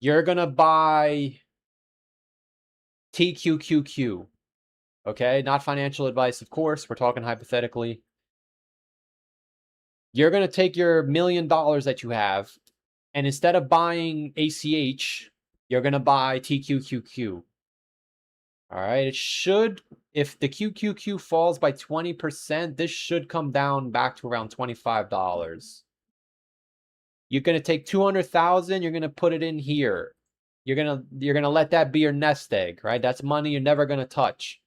you're going to buy TQQQ. Okay? Not financial advice, of course. We're talking hypothetically. You're going to take your $1 million that you have, and instead of buying ACH, you're going to buy TQQQ. All right, it should, if the QQQ falls by 20%, this should come down back to around $25. You're going to take 200,000, you're going to put it in here. You're going to let that be your nest egg, right? That's money you're never going to touch.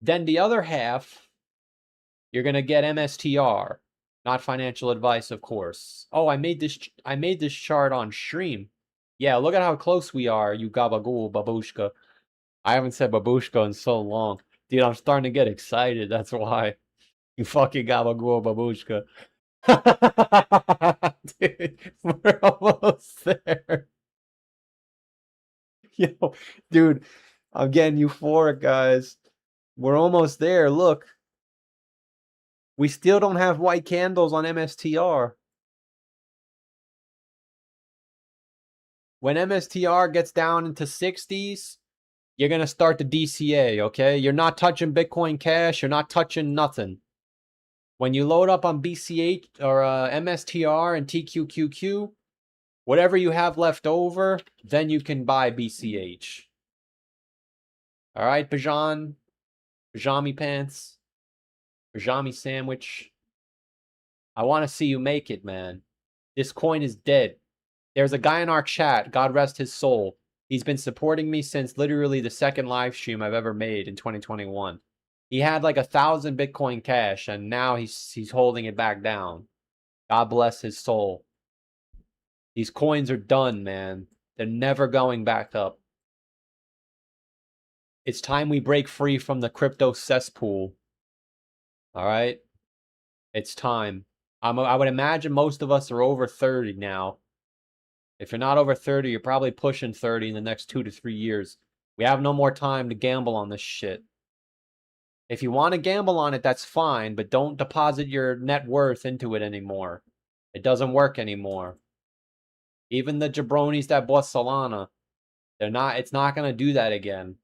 Then the other half, you're going to get MSTR, not financial advice, of course. Oh, I made this chart on stream. Yeah, look at how close we are, you gabagool babushka. I haven't said babushka in so long. Dude, I'm starting to get excited. That's why. You fucking gabagool babushka. Dude, we're almost there. Yo, dude, I'm getting euphoric, guys. We're almost there. Look. We still don't have white candles on MSTR. When MSTR gets down into 60s, you're going to start the DCA, okay? You're not touching Bitcoin Cash. You're not touching nothing. When you load up on BCH or MSTR and TQQQ, whatever you have left over, then you can buy BCH. All right, Bajan, Pajami pants, Pajami sandwich. I want to see you make it, man. This coin is dead. There's a guy in our chat, God rest his soul. He's been supporting me since literally the second live stream I've ever made in 2021. He had like 1,000 Bitcoin Cash, and now he's holding it back down. God bless his soul. These coins are done, man. They're never going back up. It's time we break free from the crypto cesspool. All right? It's time. I would imagine most of us are over 30 now. If you're not over 30, you're probably pushing 30 in the next 2 to 3 years. We have no more time to gamble on this shit. If you want to gamble on it, that's fine, but don't deposit your net worth into it anymore. It doesn't work anymore. Even the jabronis that bought Solana, it's not going to do that again.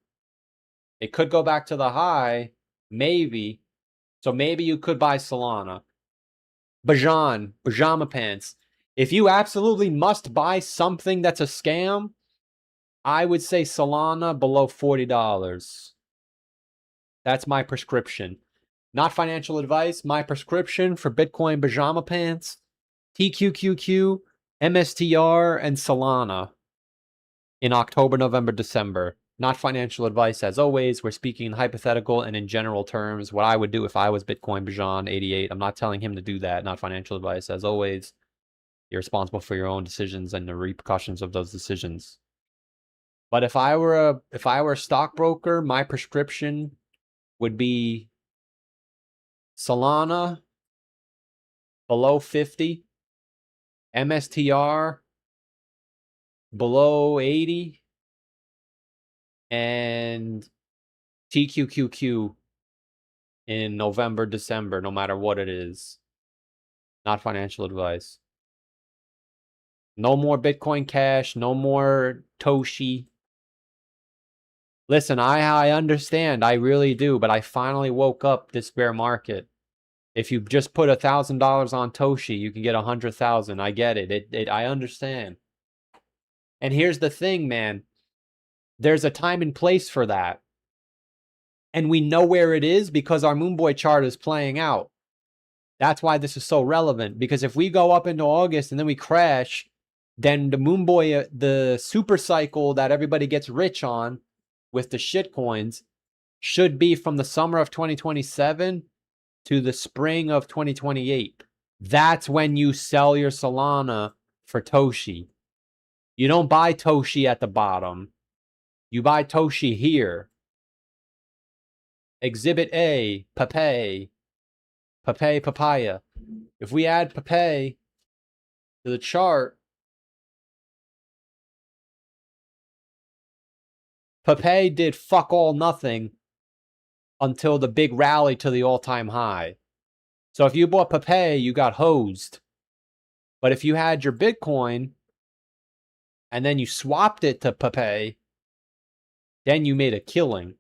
It could go back to the high, maybe. So maybe you could buy Solana. Bajan, pajama pants. If you absolutely must buy something that's a scam, I would say Solana below $40. That's my prescription. Not financial advice. My prescription for Bitcoin pajama pants, TQQQ, MSTR, and Solana in October, November, December. Not financial advice. As always, we're speaking in hypothetical and in general terms. What I would do if I was Bitcoin Bajan 88. I'm not telling him to do that. Not financial advice. As always, you're responsible for your own decisions and the repercussions of those decisions. But if I were a stockbroker, my prescription would be Solana below 50, MSTR below 80, and TQQQ in November, December, no matter what it is. Not financial advice. No more Bitcoin Cash, no more Toshi. Listen, I understand, I really do, but I finally woke up this bear market. If you just put $1,000 on Toshi, you can get 100,000. I get it. I understand. And here's the thing, man. There's a time and place for that. And we know where it is because our Moonboy chart is playing out. That's why this is so relevant. Because if we go up into August and then we crash, then the Moonboy, the super cycle that everybody gets rich on with the shit coins should be from the summer of 2027 to the spring of 2028. That's when you sell your Solana for Toshi. You don't buy Toshi at the bottom. You buy Toshi here. Exhibit A, Pepe, Papaya. If we add Pepe to the chart, Pepe did fuck all nothing until the big rally to the all-time high. So if you bought Pepe, you got hosed. But if you had your Bitcoin and then you swapped it to Pepe, then you made a killing.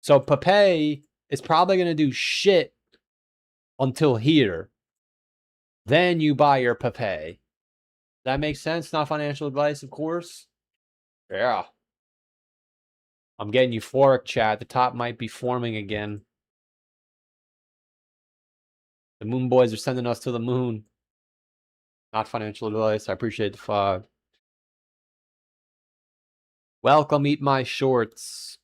So Pepe is probably going to do shit until here. Then you buy your Pepe. That makes sense? Not financial advice, of course. Yeah. I'm getting euphoric, chat. The top might be forming again. The Moon Boys are sending us to the moon. Not financial advice. I appreciate the 5. Welcome, eat my shorts.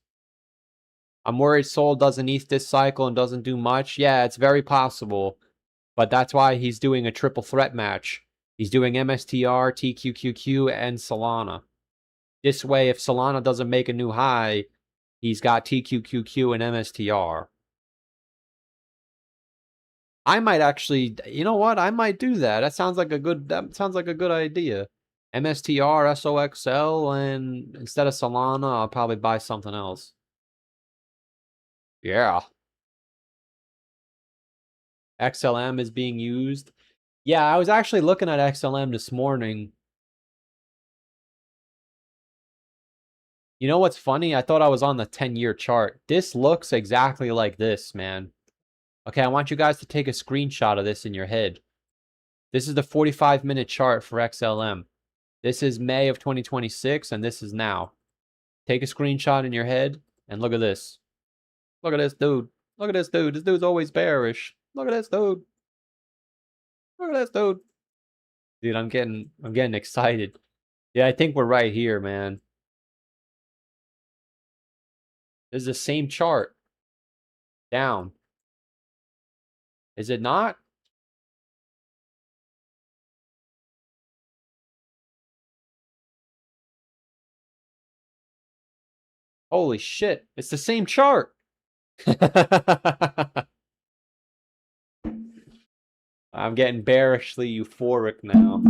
I'm worried Sol doesn't ETH this cycle and doesn't do much. Yeah, it's very possible. But that's why he's doing a triple threat match. He's doing MSTR, TQQQ, and Solana. This way, if Solana doesn't make a new high, he's got TQQQ and MSTR. I might actually, you know what? I might do that. That sounds like a good idea. MSTR, SOXL, and instead of Solana, I'll probably buy something else. Yeah. XLM is being used. Yeah, I was actually looking at XLM this morning. You know what's funny? I thought I was on the 10-year chart. This looks exactly like this, man. Okay, I want you guys to take a screenshot of this in your head. This is the 45-minute chart for XLM. This is May of 2026, and this is now. Take a screenshot in your head, and look at this. Look at this dude. Look at this dude. This dude's always bearish. Look at this dude. Look at this dude. Dude, I'm getting excited. Yeah, I think we're right here, man. This is the same chart. Down. Is it not? Holy shit. It's the same chart. I'm getting bearishly euphoric now.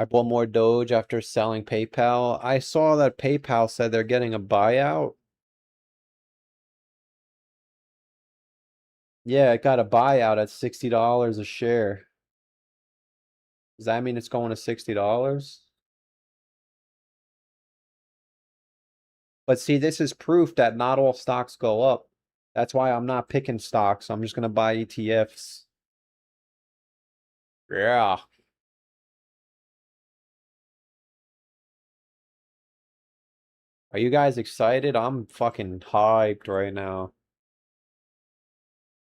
I bought more Doge after selling PayPal. I saw that PayPal said they're getting a buyout. Yeah, it got a buyout at $60 a share. Does that mean it's going to $60? But see, this is proof that not all stocks go up. That's why I'm not picking stocks. I'm just going to buy ETFs. Yeah. Are you guys excited? I'm fucking hyped right now.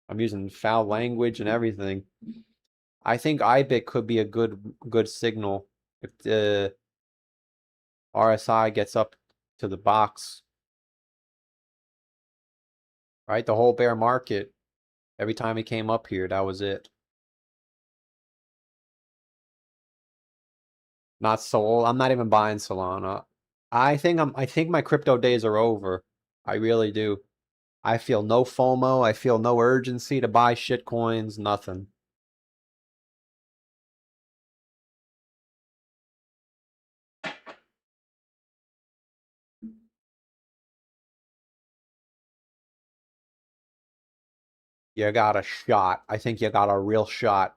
I'm using foul language and everything. I think IBIT could be a good signal if the RSI gets up to the box. Right? The whole bear market, every time it came up here, that was it. Not Sol. I'm not even buying Solana. I think my crypto days are over. I really do. I feel no FOMO. I feel no urgency to buy shit coins, nothing. You got a shot. I think you got a real shot.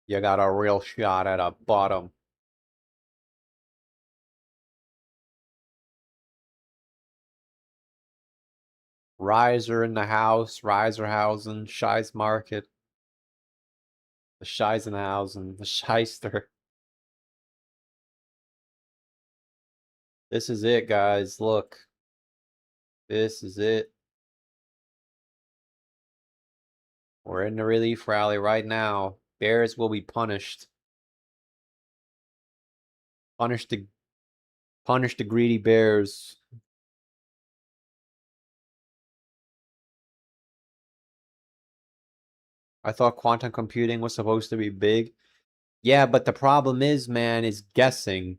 You got a real shot at a bottom. Riser in the house, Riserhausen, Scheisse Market. The Scheisenhausen, the Scheister. This is it, guys. Look. This is it. We're in the relief rally right now. Bears will be punished. Punish the greedy bears. I thought quantum computing was supposed to be big. Yeah, but the problem is, man, is guessing.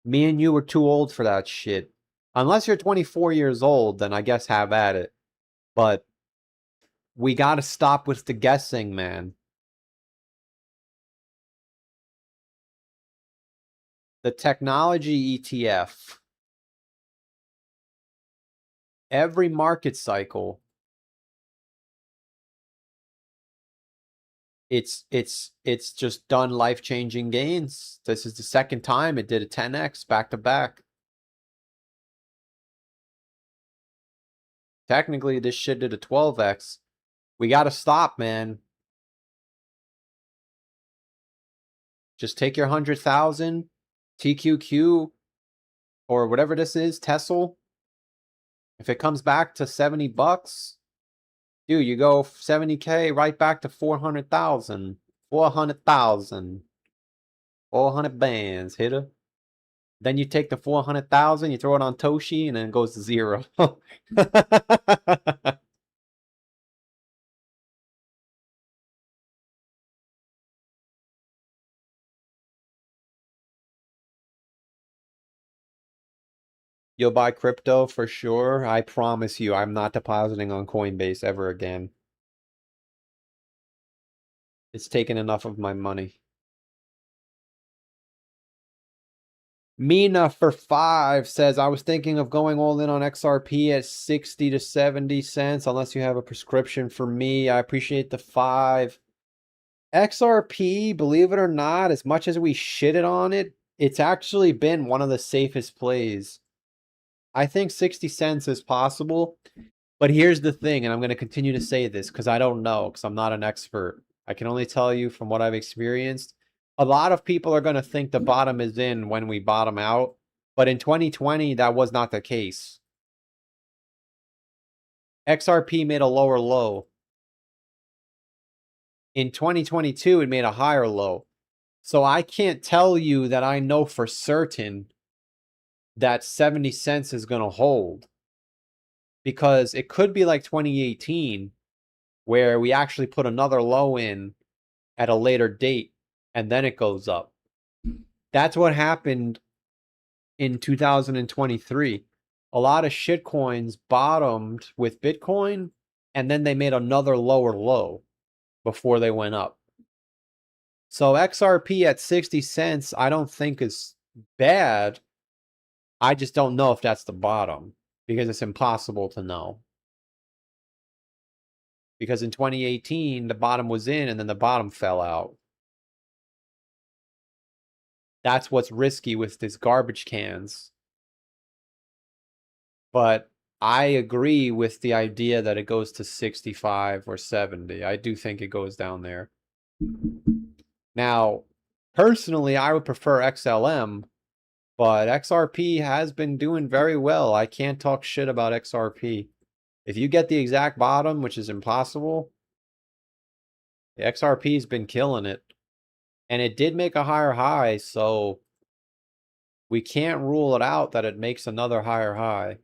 Me and you were too old for that shit. Unless you're 24 years old, then I guess have at it. But we gotta stop with the guessing, man. The technology ETF. Every market cycle, it's just done life-changing gains. This is the second time it did a 10x back to back. Technically, this shit did a 12x. We gotta stop, man. Just take your 100,000 TQQ or whatever this is, Tesla. If it comes back to 70 bucks, dude, you go 70K right back to 400,000. 400,000. 400 bands, hitter. Then you take the 400,000, you throw it on Toshi, and then it goes to zero. You'll buy crypto for sure. I promise you, I'm not depositing on Coinbase ever again. It's taken enough of my money. Mina for 5 says, I was thinking of going all in on XRP at 60 to 70 cents, unless you have a prescription for me. I appreciate the 5. XRP, believe it or not, as much as we shitted on it, it's actually been one of the safest plays. I think 60 cents is possible, but here's the thing, and I'm going to continue to say this because I don't know, because I'm not an expert. I can only tell you from what I've experienced. A lot of people are going to think the bottom is in when we bottom out, but in 2020, that was not the case. XRP made a lower low. In 2022, it made a higher low. So I can't tell you that I know for certain that 70 cents is going to hold, because it could be like 2018 where we actually put another low in at a later date and then it goes up. That's what happened in 2023. A lot of shit coins bottomed with Bitcoin and then they made another lower low before they went up. So XRP at 60 cents, I don't think is bad. I just don't know if that's the bottom because it's impossible to know. Because in 2018, the bottom was in and then the bottom fell out. That's what's risky with these garbage cans. But I agree with the idea that it goes to 65 or 70. I do think it goes down there. Now, personally, I would prefer XLM, but XRP has been doing very well. I can't talk shit about XRP. If you get the exact bottom, which is impossible, the XRP's been killing it. And it did make a higher high, so we can't rule it out that it makes another higher high.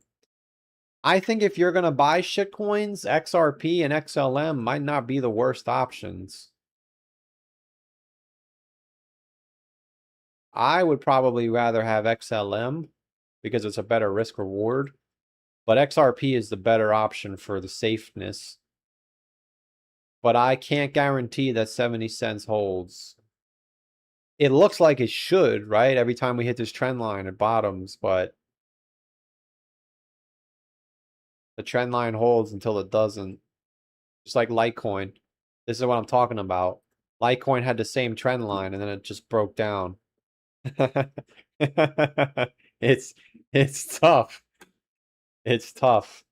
I think if you're going to buy shitcoins, XRP and XLM might not be the worst options. I would probably rather have XLM because it's a better risk reward, but XRP is the better option for the safeness. But I can't guarantee that 70 cents holds. It looks like it should, right? Every time we hit this trend line, it bottoms, but the trend line holds until it doesn't. Just like Litecoin. This is what I'm talking about. Litecoin had the same trend line and then it just broke down. It's tough. It's tough.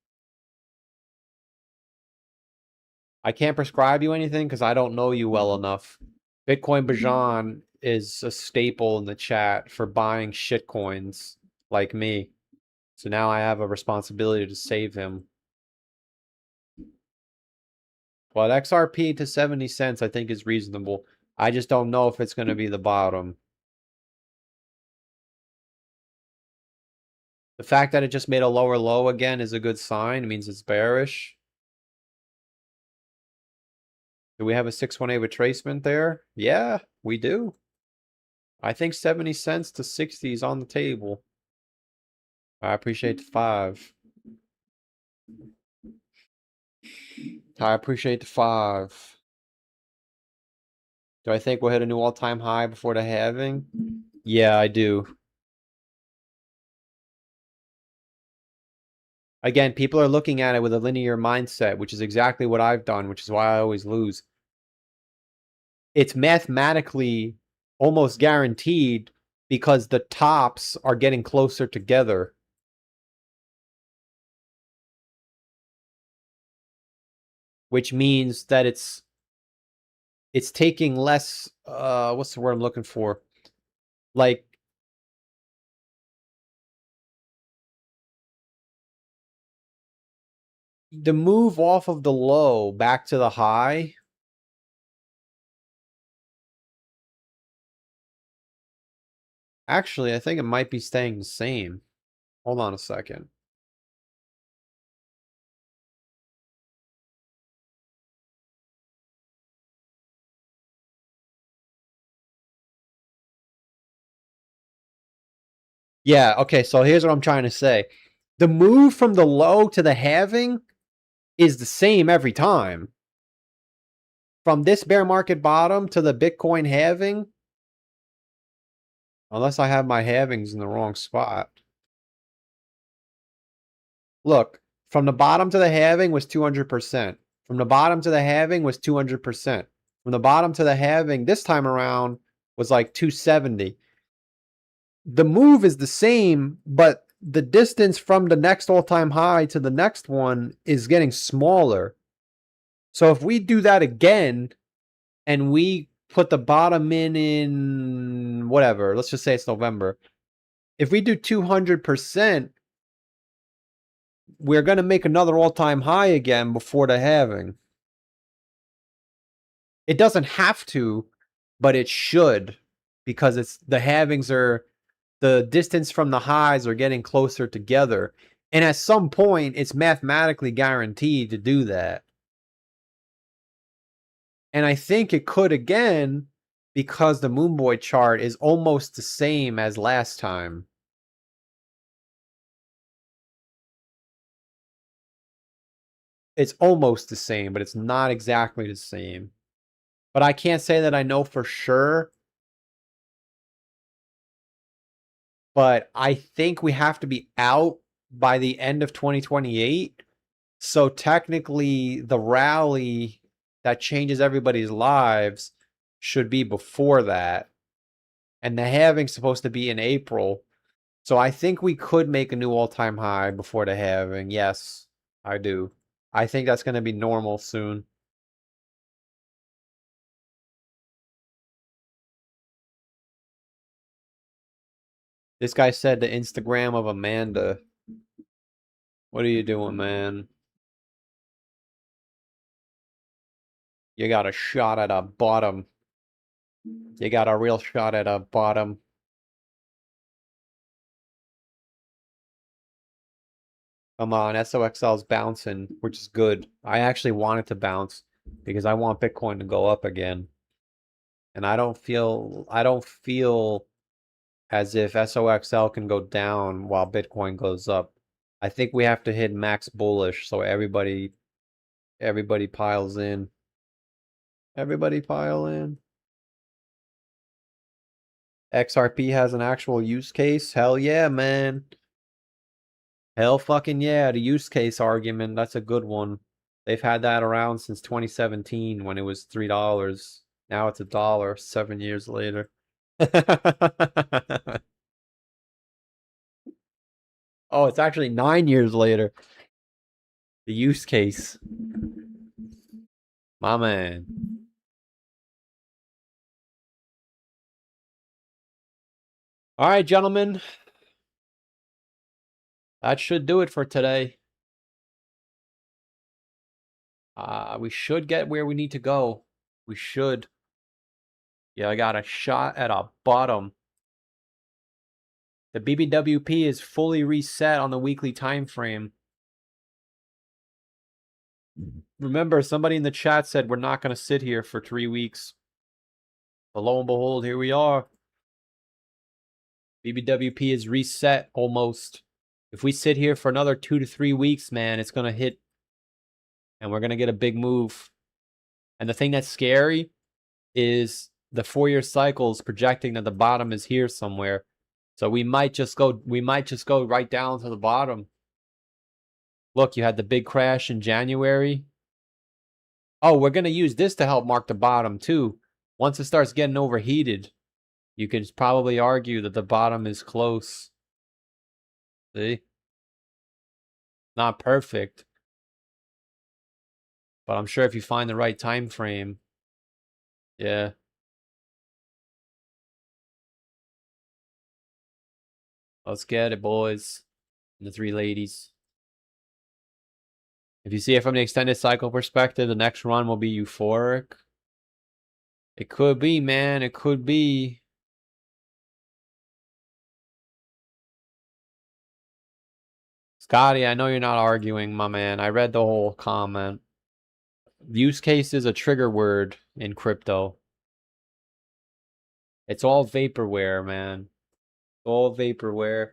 I can't prescribe you anything because I don't know you well enough. Bitcoin Bajan is a staple in the chat for buying shitcoins like me. So now I have a responsibility to save him. But XRP to 70 cents I think is reasonable. I just don't know if it's going to be the bottom. The fact that it just made a lower low again is a good sign. It means it's bearish. Do we have a 618 retracement there? Yeah, we do. I think 70 cents to 60 is on the table. I appreciate the 5. I appreciate the 5. Do I think we'll hit a new all-time high before the halving? Yeah, I do. Again, people are looking at it with a linear mindset, which is exactly what I've done, which is why I always lose. It's mathematically almost guaranteed because the tops are getting closer together. Which means that it's taking less, what's the word I'm looking for? Like, the move off of the low back to the high. Actually, I think it might be staying the same. Hold on a second. Yeah, okay, so here's what I'm trying to say. The move from the low to the halving is the same every time. From this bear market bottom to the Bitcoin halving, unless I have my halvings in the wrong spot. Look, from the bottom to the halving was 200%. From the bottom to the halving was 200%. From the bottom to the halving this time around was like 270. The move is the same, but the distance from the next all-time high to the next one is getting smaller. So if we do that again and we put the bottom in whatever, let's just say it's November. If we do 200%, we're going to make another all-time high again before the halving. It doesn't have to, but it should, because it's the halvings are, the distance from the highs are getting closer together. And at some point, it's mathematically guaranteed to do that. And I think it could again, because the Moonboy chart is almost the same as last time. It's almost the same, but it's not exactly the same. But I can't say that I know for sure. But I think we have to be out by the end of 2028 So technically, the rally that changes everybody's lives should be before that. And the halving's supposed to be in April. So I think we could make a new all-time high before the halving. Yes, I do. I think that's going to be normal soon. This guy said the Instagram of Amanda. What are you doing, man? You got a shot at a bottom. You got a real shot at a bottom. Come on, SOXL's bouncing, which is good. I actually want it to bounce because I want Bitcoin to go up again. And I don't feel as if SOXL can go down while Bitcoin goes up. I think we have to hit max bullish so everybody piles in. Everybody pile in. XRP has an actual use case? Hell yeah, man. Hell fucking yeah, the use case argument, that's a good one. They've had that around since 2017 when it was $3. Now it's $1 7 years later. Oh, it's actually 9 years later. The use case. My man. All right, gentlemen. That should do it for today. We should get where we need to go. We should. Yeah, I got a shot at a bottom. The BBWP is fully reset on the weekly time frame. Remember, somebody in the chat said we're not going to sit here for 3 weeks. But lo and behold, here we are. BBWP is reset almost. If we sit here for another 2 to 3 weeks, man, it's going to hit. And we're going to get a big move. And the thing that's scary is the 4-year cycle is projecting that the bottom is here somewhere. So we might just go right down to the bottom. Look, you had the big crash in January. Oh, we're going to use this to help mark the bottom too. Once it starts getting overheated, you could probably argue that the bottom is close. See? Not perfect. But I'm sure if you find the right time frame, yeah. Let's get it, boys. And the 3 ladies. If you see it from the extended cycle perspective, the next run will be euphoric. It could be, man. It could be. Scotty, I know you're not arguing, my man. I read the whole comment. Use case is a trigger word in crypto. It's all vaporware, man. All vaporware.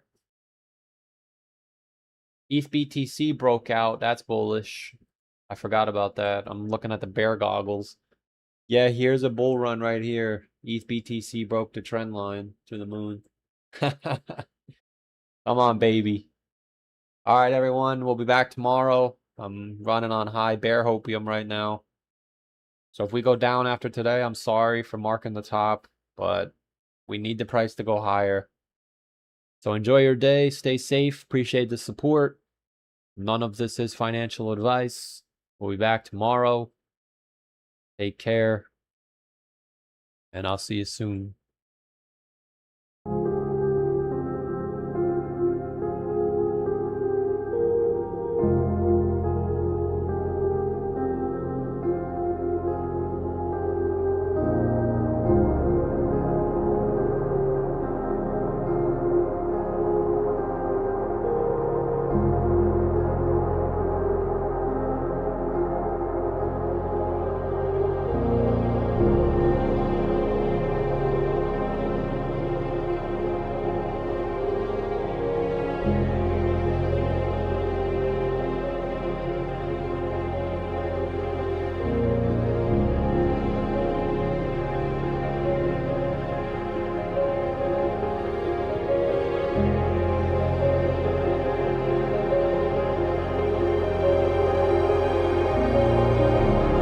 ETH BTC broke out. That's bullish. I forgot about that. I'm looking at the bear goggles. Yeah, here's a bull run right here. ETH BTC broke the trend line to the moon. Come on, baby. All right, everyone. We'll be back tomorrow. I'm running on high bear hopium right now. So if we go down after today, I'm sorry for marking the top, but we need the price to go higher. So enjoy your day. Stay safe. Appreciate the support. None of this is financial advice. We'll be back tomorrow. Take care. And I'll see you soon.